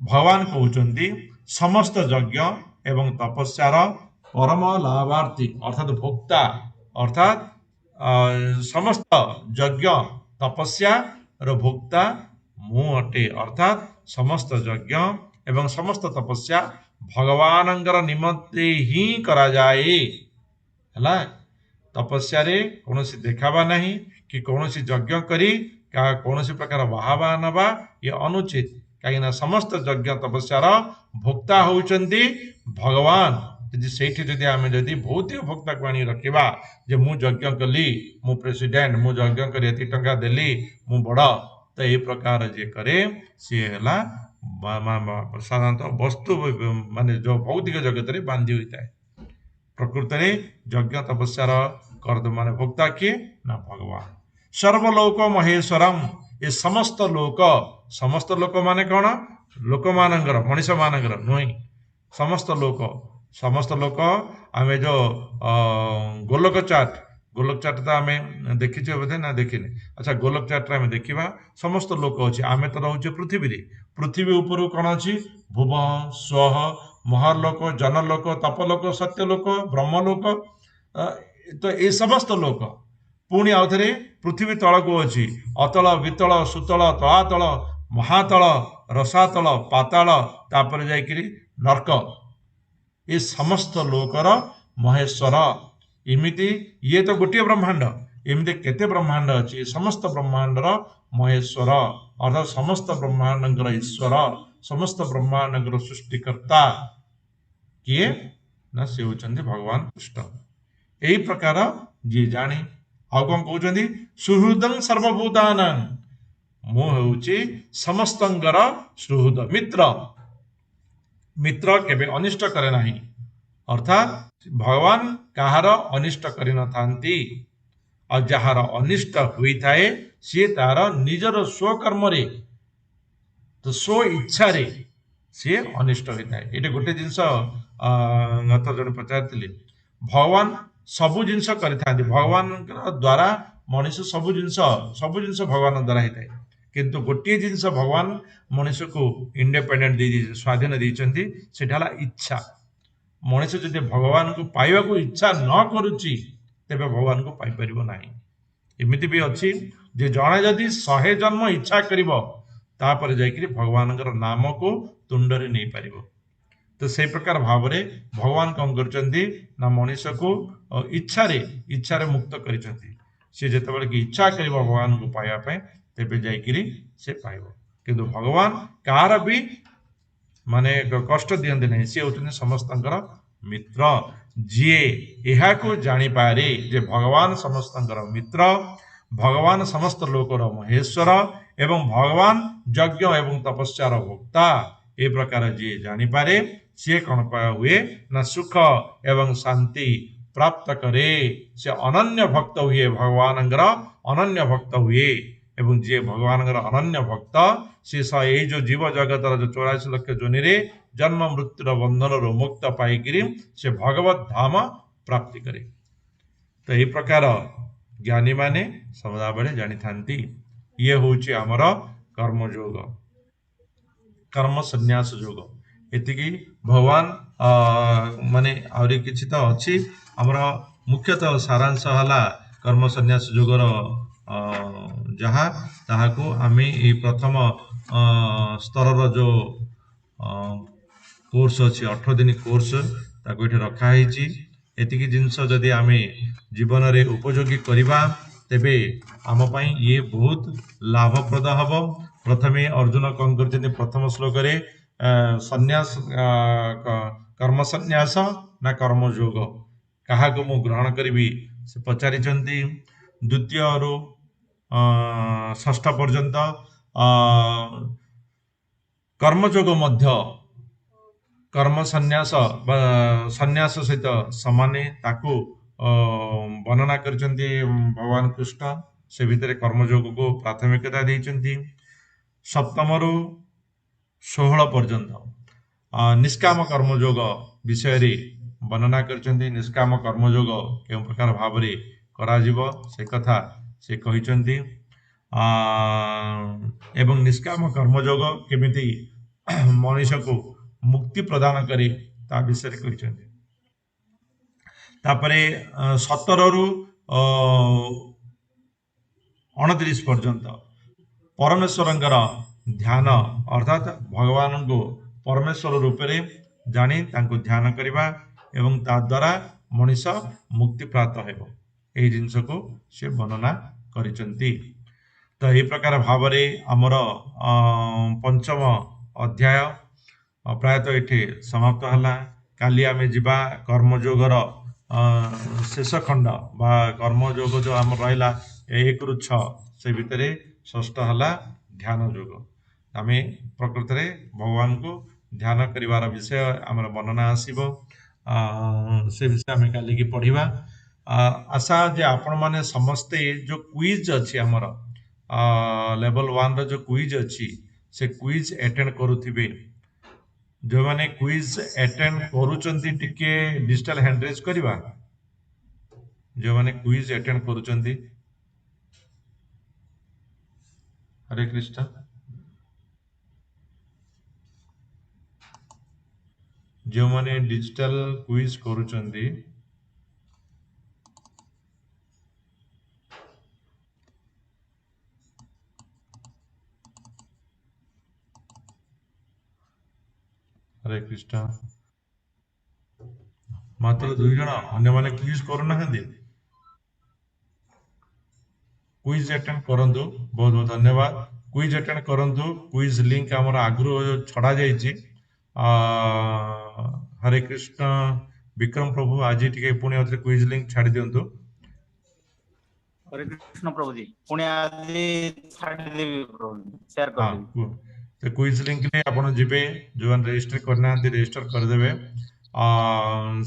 भगवान कहते समस्त यज्ञ एवं तपस्यार परम लाभार्थी अर्थात भोक्ता अर्थात समस्त यज्ञ तपस्या भोक्ता मु अटे अर्थात समस्त यज्ञ एवं समस्त तपस्या भगवानंकर निमंते ही करा जाए है तपस्या रे कौन देखावा नहीं कि कौन यज्ञ करी कौन प्रकार बाहावा नवा ये अनुचित कहीं समस्त यज्ञ तपस्यार भोक्ता होउचंती भगवान जदि आम जदि भौतिक भोक्ता को आनी रखा जे मु यज्ञ कली मु प्रेसिडेंट मु यज्ञ कर एति टंका देली मु बड़ तो ये प्रकार जे करे सी है साधारणतः वस्तु माने जो भौतिक जगत रे बांधी होता है प्रकृत यज्ञ तपस्यार कर माने भोक्ता किए ना भगवान सर्वलोक महेश्वरम ये समस्त लोक माने कौन लोक मानकर मनीष मानकर नुह समस्त लोक आमे जो गोलक चाट तो आम देखीचे बोधे ना देखने अच्छा गोलक चाट आम देखा समस्त लोक अच्छे आम तो रोचे पृथ्वी ऊपर कौन अच्छी भुव स्व महालोक जनलोक तपलोक सत्यलोक ब्रह्मलोक तो ये समस्त लोक पुणी आउ थे पृथ्वी तल को अच्छी अतल वितल सुतल तलातल महातल रसातल पाताल तापर जाइकरी नर्क ये समस्त लोकर महेश्वर इमिति ये तो गोटे ब्रह्मांड एमती केते ब्रह्मांड अच्छी समस्त ब्रह्मांडर महेश्वर अर्थात समस्त ब्रह्मांडर ईश्वर समस्त ब्रह्मांडर सृष्टिकर्ता किए ना से होचंदी भगवान कृष्ण एही प्रकार जी जाने आउ कौन कहउचंदी सुहृदं सर्वभूतानां ମୁଁ ହେଉଛି ସମସ୍ତଙ୍କର ସୁହୃଦ ମିତ୍ର ମିତ୍ର କେବେ ଅନିଷ୍ଟ କରେ ନାହିଁ ଅର୍ଥାତ୍ ଭଗବାନ କାହାର ଅନିଷ୍ଟ କରିନଥାନ୍ତି ଆଉ ଯାହାର ଅନିଷ୍ଟ ହୋଇଥାଏ ସିଏ ତାର ନିଜର ସ୍ୱକର୍ମରେ ତ ସ୍ୱ ଇଚ୍ଛାରେ ସିଏ ଅନିଷ୍ଟ ହୋଇଥାଏ ଏଇଟା ଗୋଟେ ଜିନିଷ ଗତ ଜଣେ ପଚାରିଥିଲେ ଭଗବାନ ସବୁ ଜିନିଷ କରିଥାନ୍ତି ଭଗବାନଙ୍କ ଦ୍ଵାରା ମଣିଷ ସବୁ ଜିନିଷ ଭଗବାନଙ୍କ ଦ୍ଵାରା ହେଇଥାଏ କିନ୍ତୁ ଗୋଟିଏ ଜିନିଷ ଭଗବାନ ମଣିଷକୁ ଇଣ୍ଡିପେଣ୍ଡେଣ୍ଟ ଦେଇଛନ୍ତି ସ୍ୱାଧୀନ ଦେଇଛନ୍ତି ସେଟା ହେଲା ଇଚ୍ଛା ମଣିଷ ଯଦି ଭଗବାନଙ୍କୁ ପାଇବାକୁ ଇଚ୍ଛା ନ କରୁଛି ତେବେ ଭଗବାନଙ୍କୁ ପାଇପାରିବ ନାହିଁ ଏମିତି ବି ଅଛି ଯେ ଜଣେ ଯଦି 100 ଜନ୍ମ ଇଚ୍ଛା କରିବ ତାପରେ ଯାଇକରି ଭଗବାନଙ୍କର ନାମକୁ ତୁଣ୍ଡରେ ନେଇପାରିବ ତ ସେଇ ପ୍ରକାର ଭାବରେ ଭଗବାନ କଣ କରୁଛନ୍ତି ନା ମଣିଷକୁ ଇଚ୍ଛାରେ ମୁକ୍ତ କରିଛନ୍ତି ସେ ଯେତେବେଳେ କି ଇଚ୍ଛା କରିବ ଭଗବାନଙ୍କୁ ପାଇବା ପାଇଁ ତେବେ ଯାଇକରି ସେ ପାଇବ କିନ୍ତୁ ଭଗବାନ କାହାର ବି ମାନେ କଷ୍ଟ ଦିଅନ୍ତି ନାହିଁ ସିଏ ହଉଛନ୍ତି ସମସ୍ତଙ୍କର ମିତ୍ର ଯିଏ ଏହାକୁ ଜାଣିପାରେ ଯେ ଭଗବାନ ସମସ୍ତଙ୍କର ମିତ୍ର ଭଗବାନ ସମସ୍ତ ଲୋକର ମହେଶ୍ୱର ଏବଂ ଭଗବାନ ଯଜ୍ଞ ଏବଂ ତପସ୍ୟାର ଭୋକ୍ତା ଏ ପ୍ରକାର ଯିଏ ଜାଣିପାରେ ସିଏ କଣ ହୁଏ ନା ସୁଖ ଏବଂ ଶାନ୍ତି ପ୍ରାପ୍ତ କରେ ସେ ଅନନ୍ୟ ଭକ୍ତ ହୁଏ ଭଗବାନଙ୍କର ଅନନ୍ୟ ଭକ୍ତ ହୁଏ ଏବଂ ଯିଏ ଭଗବାନଙ୍କର ଅନନ୍ୟ ଭକ୍ତ ସେ ଏଇ ଯୋଉ ଜୀବ ଜଗତର ଯୋଉ 84 ଲକ୍ଷ ଯୋନିରେ ଜନ୍ମ ମୃତ୍ୟୁର ବନ୍ଧନରୁ ମୁକ୍ତ ପାଇକିରି ସେ ଭଗବତ ଧାମ ପ୍ରାପ୍ତି କରେ ତ ଏହି ପ୍ରକାର ଜ୍ଞାନୀ ମାନେ ସଦାବେଳେ ଜାଣିଥାନ୍ତି ଇଏ ହଉଛି ଆମର କର୍ମଯୋଗ କର୍ମ ସନ୍ନ୍ୟାସ ଯୋଗ ଏତିକି ଭଗବାନ ମାନେ ଆହୁରି କିଛି ତ ଅଛି ଆମର ମୁଖ୍ୟତଃ ସାରାଂଶ ହେଲା କର୍ମ ସନ୍ନ୍ୟାସ ଯୋଗର ଯାହା ତାହାକୁ ଆମେ ଏଇ ପ୍ରଥମ ସ୍ତରର ଯୋଉ କୋର୍ସ ଅଛି 18 ଦିନ କୋର୍ସ ତାକୁ ଏଠି ରଖା ହେଇଛି ଏତିକି ଜିନିଷ ଯଦି ଆମେ ଜୀବନରେ ଉପଯୋଗୀ କରିବା ତେବେ ଆମ ପାଇଁ ଇଏ ବହୁତ ଲାଭପ୍ରଦ ହବ ପ୍ରଥମେ ଅର୍ଜୁନ କଣ କରିଛନ୍ତି ପ୍ରଥମ ଶ୍ଲୋକରେ ସନ୍ନ୍ୟାସ କର୍ମ ସନ୍ନ୍ୟାସ ନା କର୍ମଯୋଗ କାହାକୁ ମୁଁ ଗ୍ରହଣ କରିବି ସେ ପଚାରିଛନ୍ତି ଦ୍ୱିତୀୟରୁ ଷଷ୍ଠ ପର୍ଯ୍ୟନ୍ତ କର୍ମଯୋଗ ମଧ୍ୟ କର୍ମ ସନ୍ନ୍ୟାସ ବା ସନ୍ନ୍ୟାସ ସହିତ ସମାନେ ତାକୁ ବର୍ଣ୍ଣନା କରିଛନ୍ତି ଭଗବାନ କୃଷ୍ଣ ସେ ଭିତରେ କର୍ମଯୋଗକୁ ପ୍ରାଥମିକତା ଦେଇଛନ୍ତି ସପ୍ତମରୁ 16 ପର୍ଯ୍ୟନ୍ତ ନିଷ୍କାମ କର୍ମଯୋଗ ବିଷୟରେ ବର୍ଣ୍ଣନା କରିଛନ୍ତି ନିଷ୍କାମ କର୍ମଯୋଗ କେଉଁ ପ୍ରକାର ଭାବରେ କରାଯିବ ସେ କଥା ସେ କହିଛନ୍ତି ଏବଂ ନିଷ୍କାମ କର୍ମଯୋଗ କେମିତି ମଣିଷକୁ ମୁକ୍ତି ପ୍ରଦାନ କରେ ତା ବିଷୟରେ କହିଛନ୍ତି ତାପରେ 17ରୁ 29 ପର୍ଯ୍ୟନ୍ତ ପରମେଶ୍ୱରଙ୍କର ଧ୍ୟାନ ଅର୍ଥାତ୍ ଭଗବାନଙ୍କୁ ପରମେଶ୍ୱର ରୂପରେ ଜାଣି ତାଙ୍କୁ ଧ୍ୟାନ କରିବା ଏବଂ ତା ଦ୍ୱାରା ମଣିଷ ମୁକ୍ତି ପ୍ରାପ୍ତ ହେବ ଏହି ଜିନିଷକୁ ସେ ବର୍ଣ୍ଣନା କରିଛନ୍ତି ତ ଏହି ପ୍ରକାର ଭାବରେ ଆମର ପଞ୍ଚମ ଅଧ୍ୟାୟ ପ୍ରାୟତଃ ଏଠି ସମାପ୍ତ ହେଲା କାଲି ଆମେ ଯିବା କର୍ମଯୋଗର ଶେଷ ଖଣ୍ଡ ବା କର୍ମଯୋଗ ଯୋଉ ଆମର ରହିଲା 1ରୁ 6 ସେ ଭିତରେ ଷଷ୍ଠ ହେଲା ଧ୍ୟାନ ଯୋଗ ଆମେ ପ୍ରକୃତରେ ଭଗବାନଙ୍କୁ ଧ୍ୟାନ କରିବାର ବିଷୟ ଆମର ବର୍ଣ୍ଣନା ଆସିବ ସେ ବିଷୟ ଆମେ କାଲିକି ପଢିବା ଆଶା ଯେ ଆପଣମାନେ ସମସ୍ତେ ଯୋଉ କ୍ୱିଜ୍ ଅଛି ଆମର ଲେଭେଲ 1 ର ଯୋଉ କ୍ୱିଜ୍ ଅଛି ସେ କ୍ୱିଜ୍ ଆଟେଣ୍ଡ କରୁଥିବେ ଯୋଉମାନେ କ୍ୱିଜ୍ ଆଟେଣ୍ଡ କରୁଛନ୍ତି ଟିକେ ଡିଜିଟାଲ ହ୍ୟାଣ୍ଡ ରେଜ୍ କରିବା ଯୋଉମାନେ କ୍ୱିଜ୍ ଆଟେଣ୍ଡ କରୁଛନ୍ତି ହରେ କୃଷ୍ଣ ଯେଉଁମାନେ ଡିଜିଟାଲ କ୍ୱିଜ୍ କରୁଛନ୍ତି ହରେ କୃଷ୍ଣ ମାତ୍ର 2 ଜଣ ଅନ୍ୟମାନେ କ୍ୱିଜ୍ କରୁନାହାନ୍ତି क्विज अटेंड करंतु बहुत बहुत धन्यवाद क्विज अटेंड करंतु क्विज लिंक हमर आगु छड़ा जाईची हरे कृष्ण विक्रम प्रभु आज टिके पुणी आउथरे क्विज लिंक छाड़ी दियंतु। हरे कृष्ण प्रभु जी पुणे आज छाड़ी देवी प्रभु शेयर कर हाँ देवी तो क्विज लिंक ने आपण जिबे जो रजिस्टर करना रजिस्टर कर देबे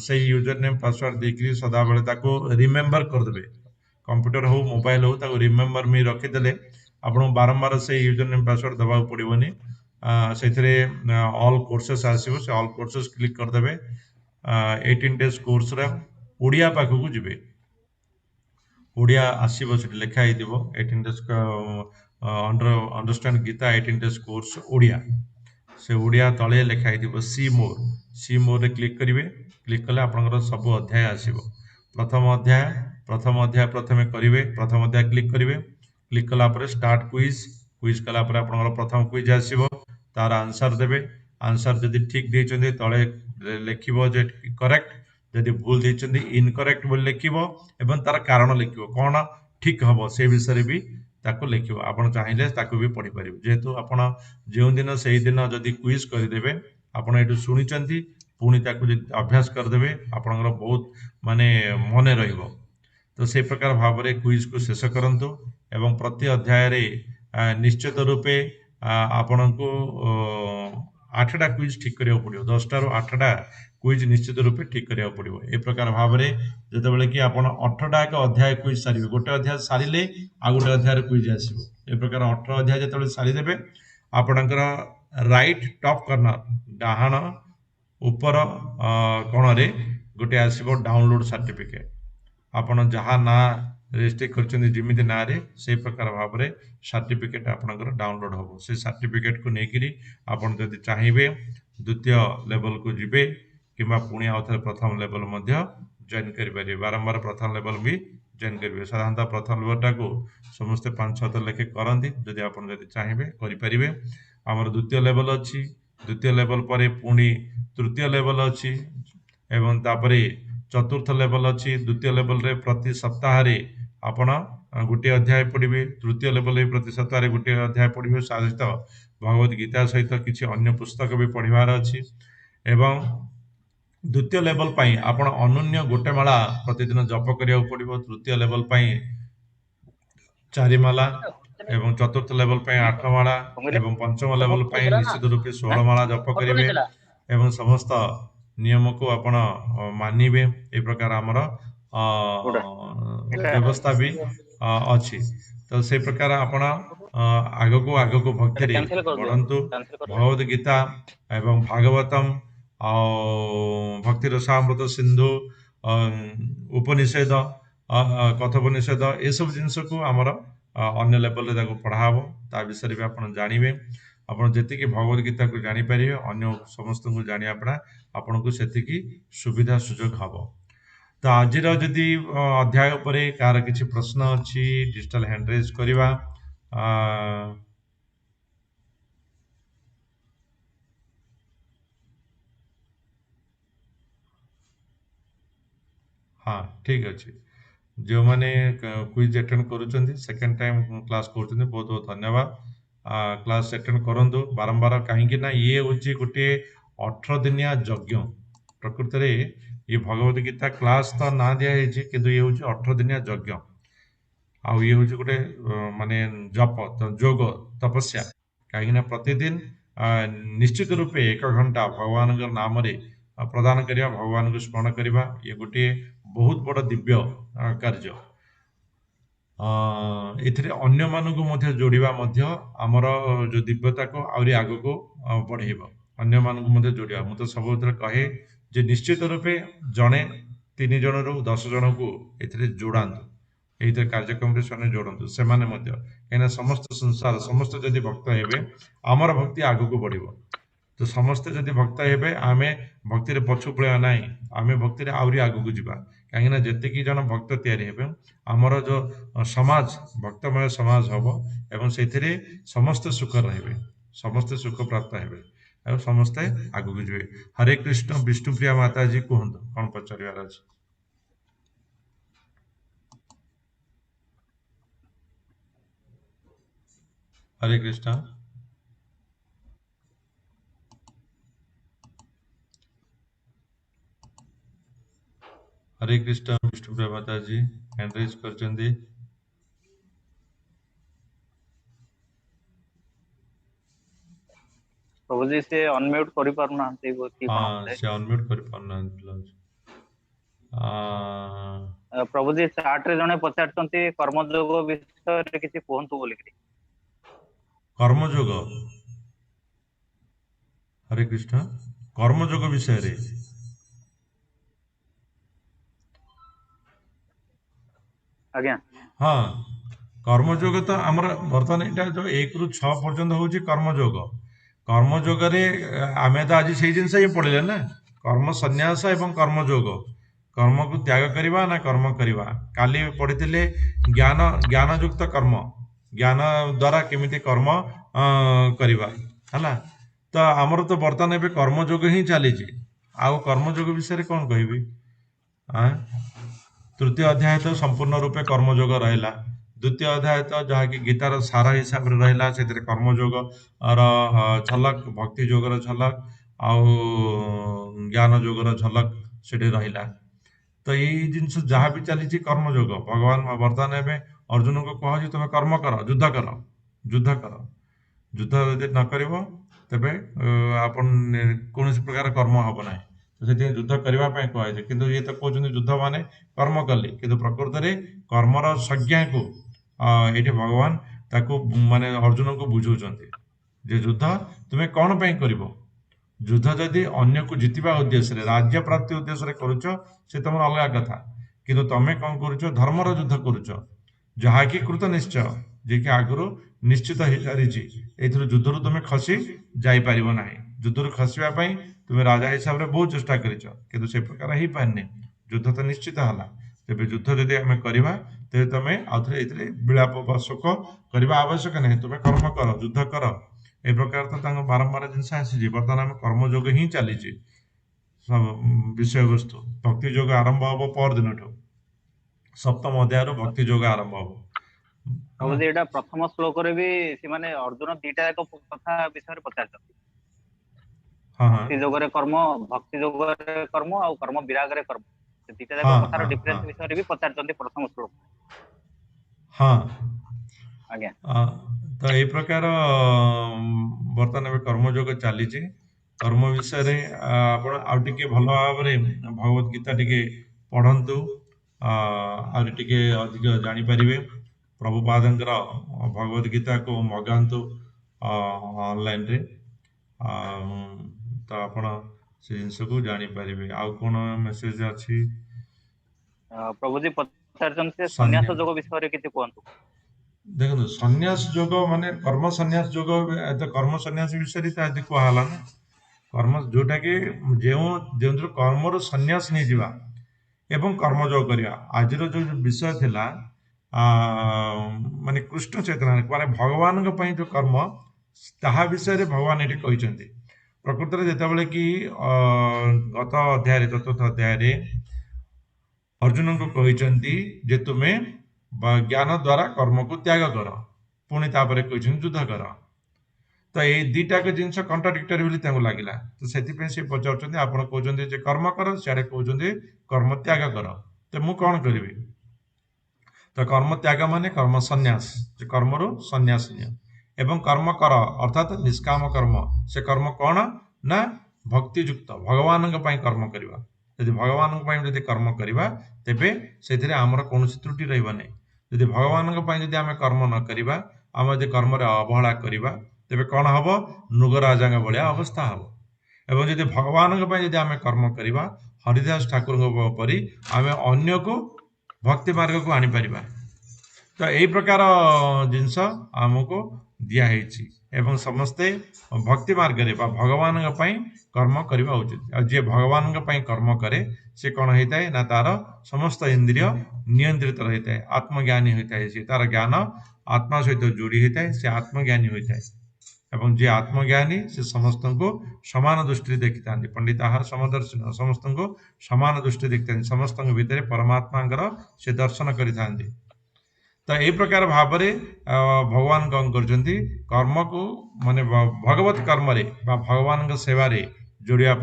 से यूजर नेम पासवर्ड देकरी सदा बेले ताको रिमेंबर कर देबे कंप्यूटर हो मोबाइल हो ताको रिमेंबर में रखी देले आपण बारंबार से यूजर नेम पासवर्ड दबा पड़िबनी सेथिरे ऑल कोर्सेस आसीबो से ऑल कोर्सेस क्लिक कर देबे 18 डेज कोर्स रे ओडिया पाखकु जिबे ओडिया आसीबो से लिखा हेतिबो 18 days understand Gita 18 days course Odia से ओडिया तले लिखा हेतिबो सी मोर रे क्लिक करिवे क्लिक कले आपनकर सब अध्याय आसीबो प्रथम अध्याय प्रथमे करिवे प्रथम अध्याय क्लिक करिवे क्लिक कला पर स्टार्ट क्विज कला पर आपनकर प्रथम क्विज आसीबो तार आंसर देबे आंसर जदि ठीक देचंदे तळे लिखिबो जे करेक्ट जदि भूल देचंदे इनकरेक्ट बोल लिखिबो एवं तार कारण लिखिबो कोन ठीक हबो से विषय भी ताको लिखिबो आपण चाहिले ताको भी पढि परिबे जेहेतु आपण जेउ दिन सेही दिन जदि क्विज करि देबे आपण एटु सुनिचंती पुणी ताको जदि अभ्यास कर देबे आपनकर बहुत माने मने रहिबो तो से प्रकार भाव में क्विज को शेष करंतु एवं प्रति अध्याय रे निश्चित रूपे आपण को 8टा क्विज ठीक करिया पड़ियो 10टा रु 8टा क्विज निश्चित रूपे ठीक करिया पड़ियो ए प्रकार भाव में जते बेले कि आपण 18टा एक अध्याय क्विज सारिबे गोटे अध्याय सारिले आ गोटे अध्याय क्विज आसीबो ए प्रकार 18 अध्याय जते बेले सारि देबे आपणकर राइट टॉप कॉर्नर डाहाण ऊपर कोण रे गोटे आसीबो डाउनलोड सर्टिफिकेट आपण जहाँ ना रेजिस्टर करछन जिमिति ना रे से प्रकार भाव में सर्टिफिकेट आपनकर डाउनलोड होबो से सर्टिफिकेट को नेकिरी आपण जदि चाहिबे द्वितीय लेवल को जिबे किंबा पुणी आउथरे प्रथम लेवल मध्य जॉइन करि परिबे बारंबार प्रथम लेवल भी जॉइन करिवे साधारणतः प्रथम लेवल को समस्त 5-6 लेखे करंती जदि आपण जदि चाहिबे करि परिबे हमर द्वितीय लेवल अछि द्वितीय लेवल परे पुणी तृतीय लेवल अछि एवं तापरे चतुर्थ लेवल अछि द्वितीय लेवल रे प्रति सप्ताह रे आपण गोटे अध्याय पढ़िबे तृतीय लेवल रे प्रति सप्ताह रे गोटे अध्याय पढ़िबे सहित भगवत गीता सहित किछि अन्य पुस्तक भी पढ़िबार अछि एवं द्वितीय लेवल पई आपण अनन्य गोटे माला प्रतिदिन जप करिया पड़िबो तृतीय लेवल पई 4 माला एवं चतुर्थ लेवल पई 8 माला एवं पंचम लेवल पई निश्चित रूपे 16 माला जप करिवे एवं समस्त नियम को आपण मानिबे ए प्रकार हमर व्यवस्था भी अछि तो से प्रकार आपण आगो को भक्ति रे बढ़ंतु भगवत गीता एवं भागवतम भक्ति रसामृत सिंधु उपनिषद कथोपनिषद ए सब जिंस को हमर अन्य लेवल रे पढ़ाबो ता विषय भी आपण जानिबे आपण जेतिकी भगवत गीता को जानी परिबे अन्य समस्त को जानिया पड़ा आपण को सेतिकी सुविधा सुजोग हबो तो आज जदि अध्याय उपरे कार किछि प्रश्न अछि डिजिटल हैंड रेज करिवा हाँ ठीक अछि जो माने क्विज अटेंड करूछंती सेकंड टाइम क्लास करूछंती बहुत बहुत धन्यवाद क्लास अटेंड करंतु बारंबार कहीं कि ना ये होची गोटे 18 दिनिया यज्ञ प्रकृति रे ये भगवत गीता क्लास तो ना दिया हेची किंतु ये होची 18 दिनिया यज्ञ आ ये होची गोटे माने जप जोग तपस्या कहीं ना प्रतिदिन निश्चित रूपे 1 घंटा भगवान नाम रे प्रदान करिया भगवान को स्मरण करिवा ये गोटे बहुत बड़ दिव्य कार्य एथिरे अन्य मानकु मध्य जोड़िबा मध्य हमर जो दिव्यता को आउरी आगो को बढ़ेबो अन्य मानकु मध्य जोड़िबा मु तो सब कहे जे निश्चित रूपे जणे 3 जण रु 10 जण को एथिरे जोड़ांतु एथिरे कार्यक्रम रे सने जोड़ंतु से माने मध्य एना समस्त संसार समस्त जदि भक्त हेबे हमर भक्ति आगो को बढ़िबो तो समस्त जदि भक्त हेबे आमे भक्ति रे पछु पळेवा नाही आमे भक्ति रे आउरी आगो को जिबा काहे ना जति जन भक्त तयारी हेबे हमर जो समाज भक्तमय समाज हबो एवं सेथिरे समस्त सुख रहबे समस्त सुख प्राप्त हेबे एवं समस्त आगो को जिबे हरे कृष्ण विष्णुप्रिया माता जी कहंतु कोन पचारिवार अछि हरे कृष्ण हरे कृष्ण विष्णुप्रिया माता जी हैंड रेज करचंदी। प्रभु जी से अनम्यूट करि पारु नांती कि कोन हाँ बोधे। से अनम्यूट कर पाना प्रभु जी चार्ट रे जने पचारचंती कर्मयोग विषय रे किछि कोहंतु बोली कि। कर्मयोग। हरे कृष्ण कर्मयोग विषय रे आज्ञा हाँ कर्मयोग तो आमर बर्तमान यहाँ जो 1 ରୁ 6 पर्यंत हूँ कर्मयोग। कर्मयोग आम तो आज से जिन ही पढ़ले ना कर्म संन्यास एवं कर्मयोग। कर्म को त्याग करवा ना कर्म करवा काली पढ़ी ज्ञान ज्ञान युक्त कर्म ज्ञान द्वारा केमिति कर्म करवा है तो आमर तो बर्तमान एवं कर्मयोग ही चली आउ कर्मयोग विषय कौन कहबी तृतीय अध्याय तो संपूर्ण रूपे कर्मयोग रहा। द्वितीय अध्याय तो जहाँकि गीतार सार हिसाब से रहा से कर्मयोग झलक भक्ति योगर झलक आउ ज्ञान योगर झलक से रहा। तो यही जिनस जहाँ भी चली कर्मयोग भगवान बर्तमान एवं अर्जुन को कह तुम कर्म कर युद्ध कर युद्ध कर युद्ध यदि न कर तेरे आपण कौन प्रकार कर्म हम ना तो से युद्ध करने कहुए कि ये तो कहते युद्ध माने कर्म कले कि प्रकृत में कर्मर संज्ञा को ये भगवान ताको माने अर्जुन को बुझाऊँ जे युद्ध तुम्हें कौन पर कर युद्ध जदि अन्य को जितवा उद्देश्य राज्य प्राप्ति उद्देश्य करुच से तुम अलग कथा किंतु तमें कौन करुच धर्मर युद्ध करुच जहाँकि कृत निश्चय जे कि आगु निश्चित हो सारी युद्धरू तुम खसी जापर ना युद्धरू खसवाई तुम राजा हिसाब से बहुत चेष्टा कर से प्रकार हो पारनी युद्ध तो निश्चित है तेज युद्ध जदि आम करवा तेज तुम आउ थे विलाप व शोक करने आवश्यक नहीं तुम कर्म कर युद्ध कर ए प्रकार तो बारंबार जिनस आसी बर्तमान आम कर्मयोग ही चली विषय वस्तु भक्ति योग आरंभ हम पर दिन सप्तम अध्याय भक्ति योग आरंभ हम प्रभु जी एटा प्रथम श्लोक रे भी से माने अर्जुन दीटा एक कथा विषय पचारचंती हाँ भक्ति योगरे कर्म भक्ति योगरे कर्म और कर्म विराग रे कर्म से दीटा हाँ जाक कथार हाँ डिफरेंस हाँ विषय रे भी पचारचंती प्रथम श्लोक हाँ आज्ञा तो यही प्रकार बर्तमान एवं कर्मयोग चली कर्म विषय आप भल भाव भगवत गीता टी पढ़तु आगे अधिक जानीपर प्रभुपादंकर भगवत गीता को मगातु ऑनलाइन रे तो आपण से जिनस को जानीपर आउ कौन मेसेज अच्छी प्रभु जी पचारचंती संज्ञा संन्यास योग विषय रे किछि कोहंतु देखो संन्यास योग माने कर्म संन्यास योग तो कर्म संन्यास विषय कहला ना कर्म जोटा कि जो कर्मर संन्यास नहीं जावा एवं कर्मयोग करवा आज जो विषय थिला माने कृष्ण चेतना माने भगवान जो कर्म ताहा विषय रे भगवान ये कहते प्रकृत में जितेबाला कि गत अध्याय चतुर्थ अध्याय अर्जुन को कहते जे तुम्हें ज्ञान द्वारा कर्म को त्याग कर पुणी तापर युद्ध कर तो ये दीटाक जिनस कंट्राडिक्टरी लगे तो से पचार आप कहते कर्म कर सियाड़े कहते कर्म त्याग कर तो मु कौन करी तो कर्म त्याग माने कर्म संन्यास कर्मरु संन्यास एवं कर्म कर अर्थात निष्काम कर्म से कर्म कौन ना भक्ति युक्त भगवान कर्म करवा यदि भगवान जदि कर्म करवा तेबे से आमर कौन त्रुटि रही जदि भगवान जदि आम कर्म न करवा आम यदि कर्म अवहेला करवा तेबे कौन हम मृगराजा भाया अवस्था हम एवं जदि भगवान जदि आम कर्म करवा हरिदास ठाकुर परी आम अन्य को भक्ति मार्ग को आनीपर तो यही प्रकार जिनस आमको दिखाई एवं समस्ते भक्ति मार्ग रे भगवान कर्म करवा उचित जी भगवान कर्म करे से कौन होता है ना तार समस्त इंद्रिय नियंत्रित रही है आत्मज्ञानी होता है तार ज्ञान आत्मा सहित जोड़ी होता है से आत्मज्ञानी होता है एवं जे आत्मज्ञानी से समस्त को समान दृष्टि देखी था पंडित आहार समदर्शन समस्त को समान दृष्टि देखते समस्त भितर परमात्मा से दर्शन करि तो यही प्रकार भाव भगवान कौन करछन्ति कर्म को माने भगवत कर्म रे भगवान सेवा रे जोड़िया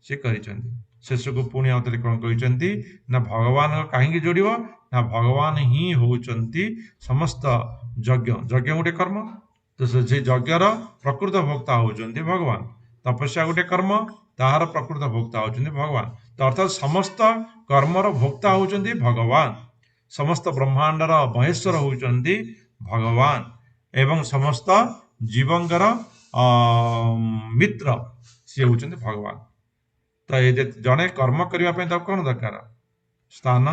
से करिछन्ति शेषको पुणी आउथरे कोन कहिसंती ना भगवान काहेकि जोड़िबो ना भगवान ही होउचंती समस्त यज्ञ यज्ञ गोटे कर्म तो से यज्ञर प्रकृत भोक्ता होउचंती भगवान तपस्या गोटे कर्म ताहार प्रकृत भोक्ता होउचंती भगवान तो अर्थात समस्त कर्मर भोक्ता होउचंती भगवान समस्त ब्रह्मांडर महेश्वर होउचंती भगवान एवं समस्त जीवंकर मित्र सी होउचंती भगवान तो ये जड़े कर्म करने तब कौन दरकार स्थान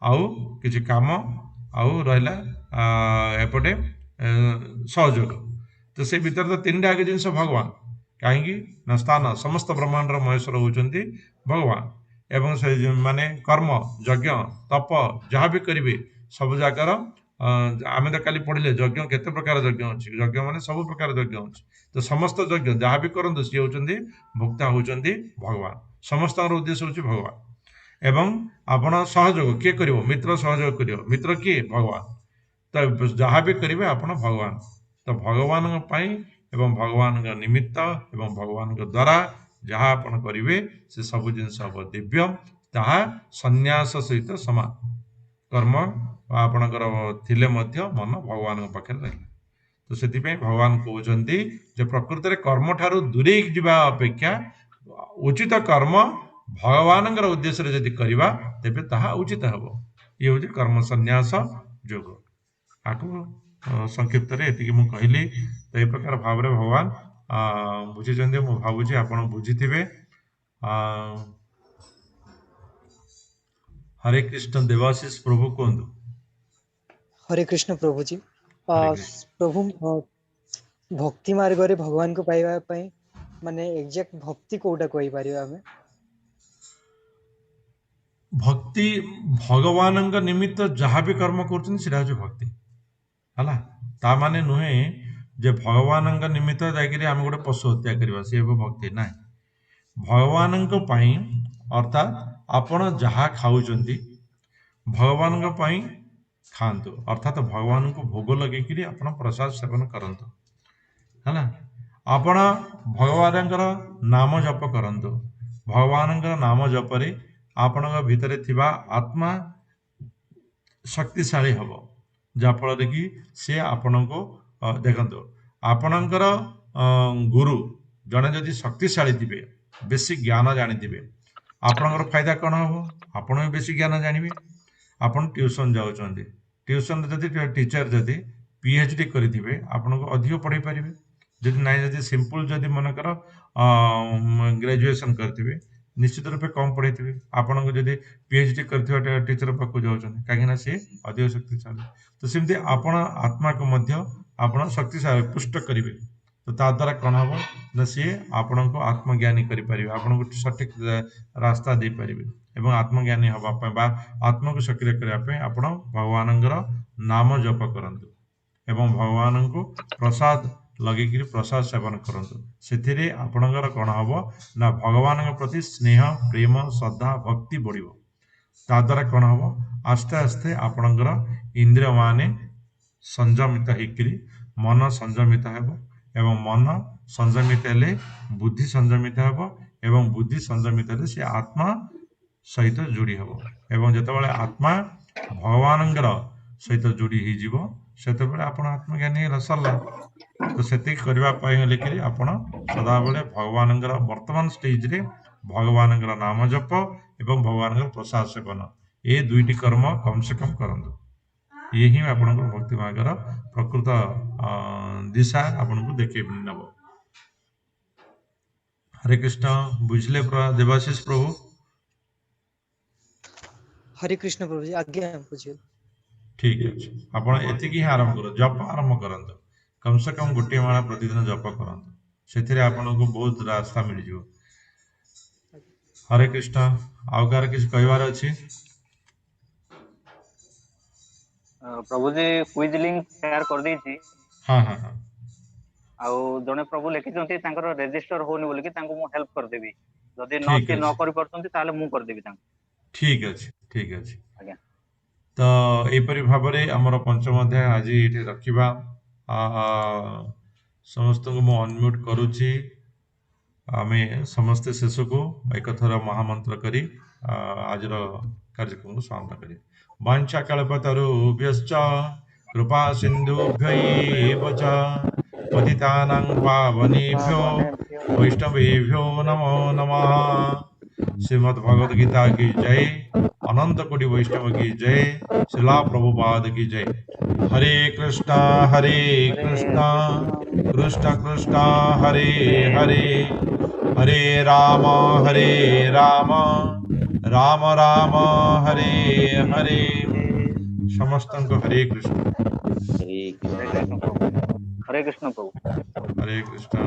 आउ किसी काम आउ रहा एपटे सहयोग तो से भीतर तो तीन आगे जिन भगवान कहीं ना स्थान समस्त ब्रह्मांडर महेश्वर होउचंती भगवान एवं से माने कर्म यज्ञ तप जहाँ भी करेंगे सब जगार आम तो काली पढ़ले यज्ञ केते प्रकार यज्ञ अच्छी यज्ञ माने सब प्रकार यज्ञ अच्छी तो समस्त यज्ञ जहाँ भी करते सी होउचंती भोक्ता होउचंती भगवान समस्त उद्देश्य होची भगवान एवं आपण सहयोग किए करिवो मित्र सहयोग करिवो मित्र किए भगवान तो जहाँ भी करेंगे आपण भगवान तो भगवान एवं भगवान निमित्त एवं भगवान द्वारा जहाँ आपण करेंगे से सब जिनस हम दिव्य ताहा संन्यास सहित समान कर्म आपणकर थिले मध्य मन भगवान पाखे रहा तो से भगवान कहते जे प्रकृत में कर्म ठारू दूरे जावा अपेक्षा उचित कर्म भगवान उद्देश्य जदि करवा तेबे ताहा उचित हम ये हूँ कर्म संन्यास योग आकु संक्षिप्त ये मुझे कहली तो ये प्रकार भाव में भगवान बुझी मु भावुची आपण बुझीथिबे हरे कृष्ण देवाशीष प्रभु कहतु हरे कृष्ण प्रभु जी हरे कृष्ण प्रभु भक्ति मार्ग रे भगवान को पाइबा पई माने एग्जैक्ट भक्ति कोटा कहि परिबा हमें भक्ति भगवान निमित्त जहाँ भी कर्म कर भक्ति है ता माने नुहे जे भगवान निमित्त जाकि आम गोटे पशु हत्या करवा सी भक्ति ना भगवान अर्थात आपण जहाँ खाऊंट भगवान खातु अर्थात भगवान को भोग लगे आप प्रसाद सेवन करतु है आपण भगवान नाम जप करतु भगवान नाम जपरे आपण भितर थिबा आत्मा शक्तिशाली हम जाफल कि सी आपण को देखो आपणकर गुरु जड़े जदि शक्तिशाली थे बेसी ज्ञान जानी आपणकर फायदा कौन हम आपण भी बेसी ज्ञान जानवे आपन ट्यूशन जाऊँच ट्यूशन जदि टीचर जदि पीएचडी करेंगे आपन को अधिक पढ़े पारे जदि ना जदि सिंपल जदि मनकर ग्रेजुएशन करेंगे निश्चित रूपे कम पढ़े आपन को जदि पीएचडी कर टीचर पाक जाऊँ कहीं सी अधिक शक्तिशाली तो सेमती आपण आत्मा को मध्य आपण शक्तिशाली पुष्ट करेंगे तो ता द्वारा कौन हम ना सी आपण को आत्मज्ञानी करें आपण को सठिक रास्ता दे पारे एवं आत्मज्ञानी हाँपाई आत्मा को सक्रिय करने आप भगवान नाम जप करंतु एवं भगवान को प्रसाद लगे प्रसाद सेवन करंतु से आपणकर कौन हम ना भगवान प्रति स्नेह प्रेम श्रद्धा भक्ति बढ़िबो ता द्वारा कौन हम आस्ते आस्ते आपणकर इंद्रिय माने संयमित होकर मन संयमित हेब एवं मन संयमित हेले बुद्धि संयमित हेब एवं बुद्धि संयमित हेले से आत्मा सहित जोड़ी हम एवं जितेबाला आत्मा भगवान सहित जोड़ी हो आप आत्मज्ञानी सरला तो से करने आप सदाबले भगवान वर्तमान स्टेज रे भगवान नाम जप एवं भगवान प्रसाद सेवन ये दुईटी कर्म कम से कम करंतु ये ही आप भक्ति मार्ग प्रकृत दिशा आपन को देखे नब हरे कृष्ण बुझले देवाशीष प्रभु हरे कृष्ण प्रभु जी आज्ञा बुझियो ठीक अच्छे आप एति आरंभ कर जप आरंभ करंतु कम से कम गोटे माला प्रतिदिन जप करंतु से आपन को बहुत रास्ता मिल जाओ हरे कृष्ण आउ कार किसी कहबार अछि प्रभु जी क्विज लिंक शेयर कर दी थी हाँ हाँ हाँ आउ जने प्रभु लिखिछंती तांकर रजिस्टर होनी बोली कि तांको मु हेल्प कर देबी जदि न ठीक सी न अछि करि परतंती ताले मु कर देबी तांको ठीक अछि ठीक अछि आज्ञा तो एपरी भाव में आमर पंचम अध्याय आज ये रखा समस्त को मु अनम्यूट करुच्ची आमे समस्ते शेष को एक थर महामंत्र करी आज कार्यक्रम को समाप्त करी। वाञ्छा कल्पतरुभ्यश्च कृपा सिन्धुभ्य एव च पतितानां पावनेभ्यो वैष्णवेभ्यो नमो नमः। श्रीमद् भगवद गीता की जय, अनंत कोटि वैष्णव की जय, शिला प्रभुपाद की जय। हरे कृष्णा कृष्ण कृष्ण हरे हरे, हरे राम राम राम हरे हरे। समस्त को हरे कृष्ण। हरे कृष्ण प्रभु। हरे कृष्ण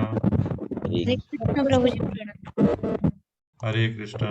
हरे कृष्ण प्रभु जी प्रणाम। हरे कृष्ण।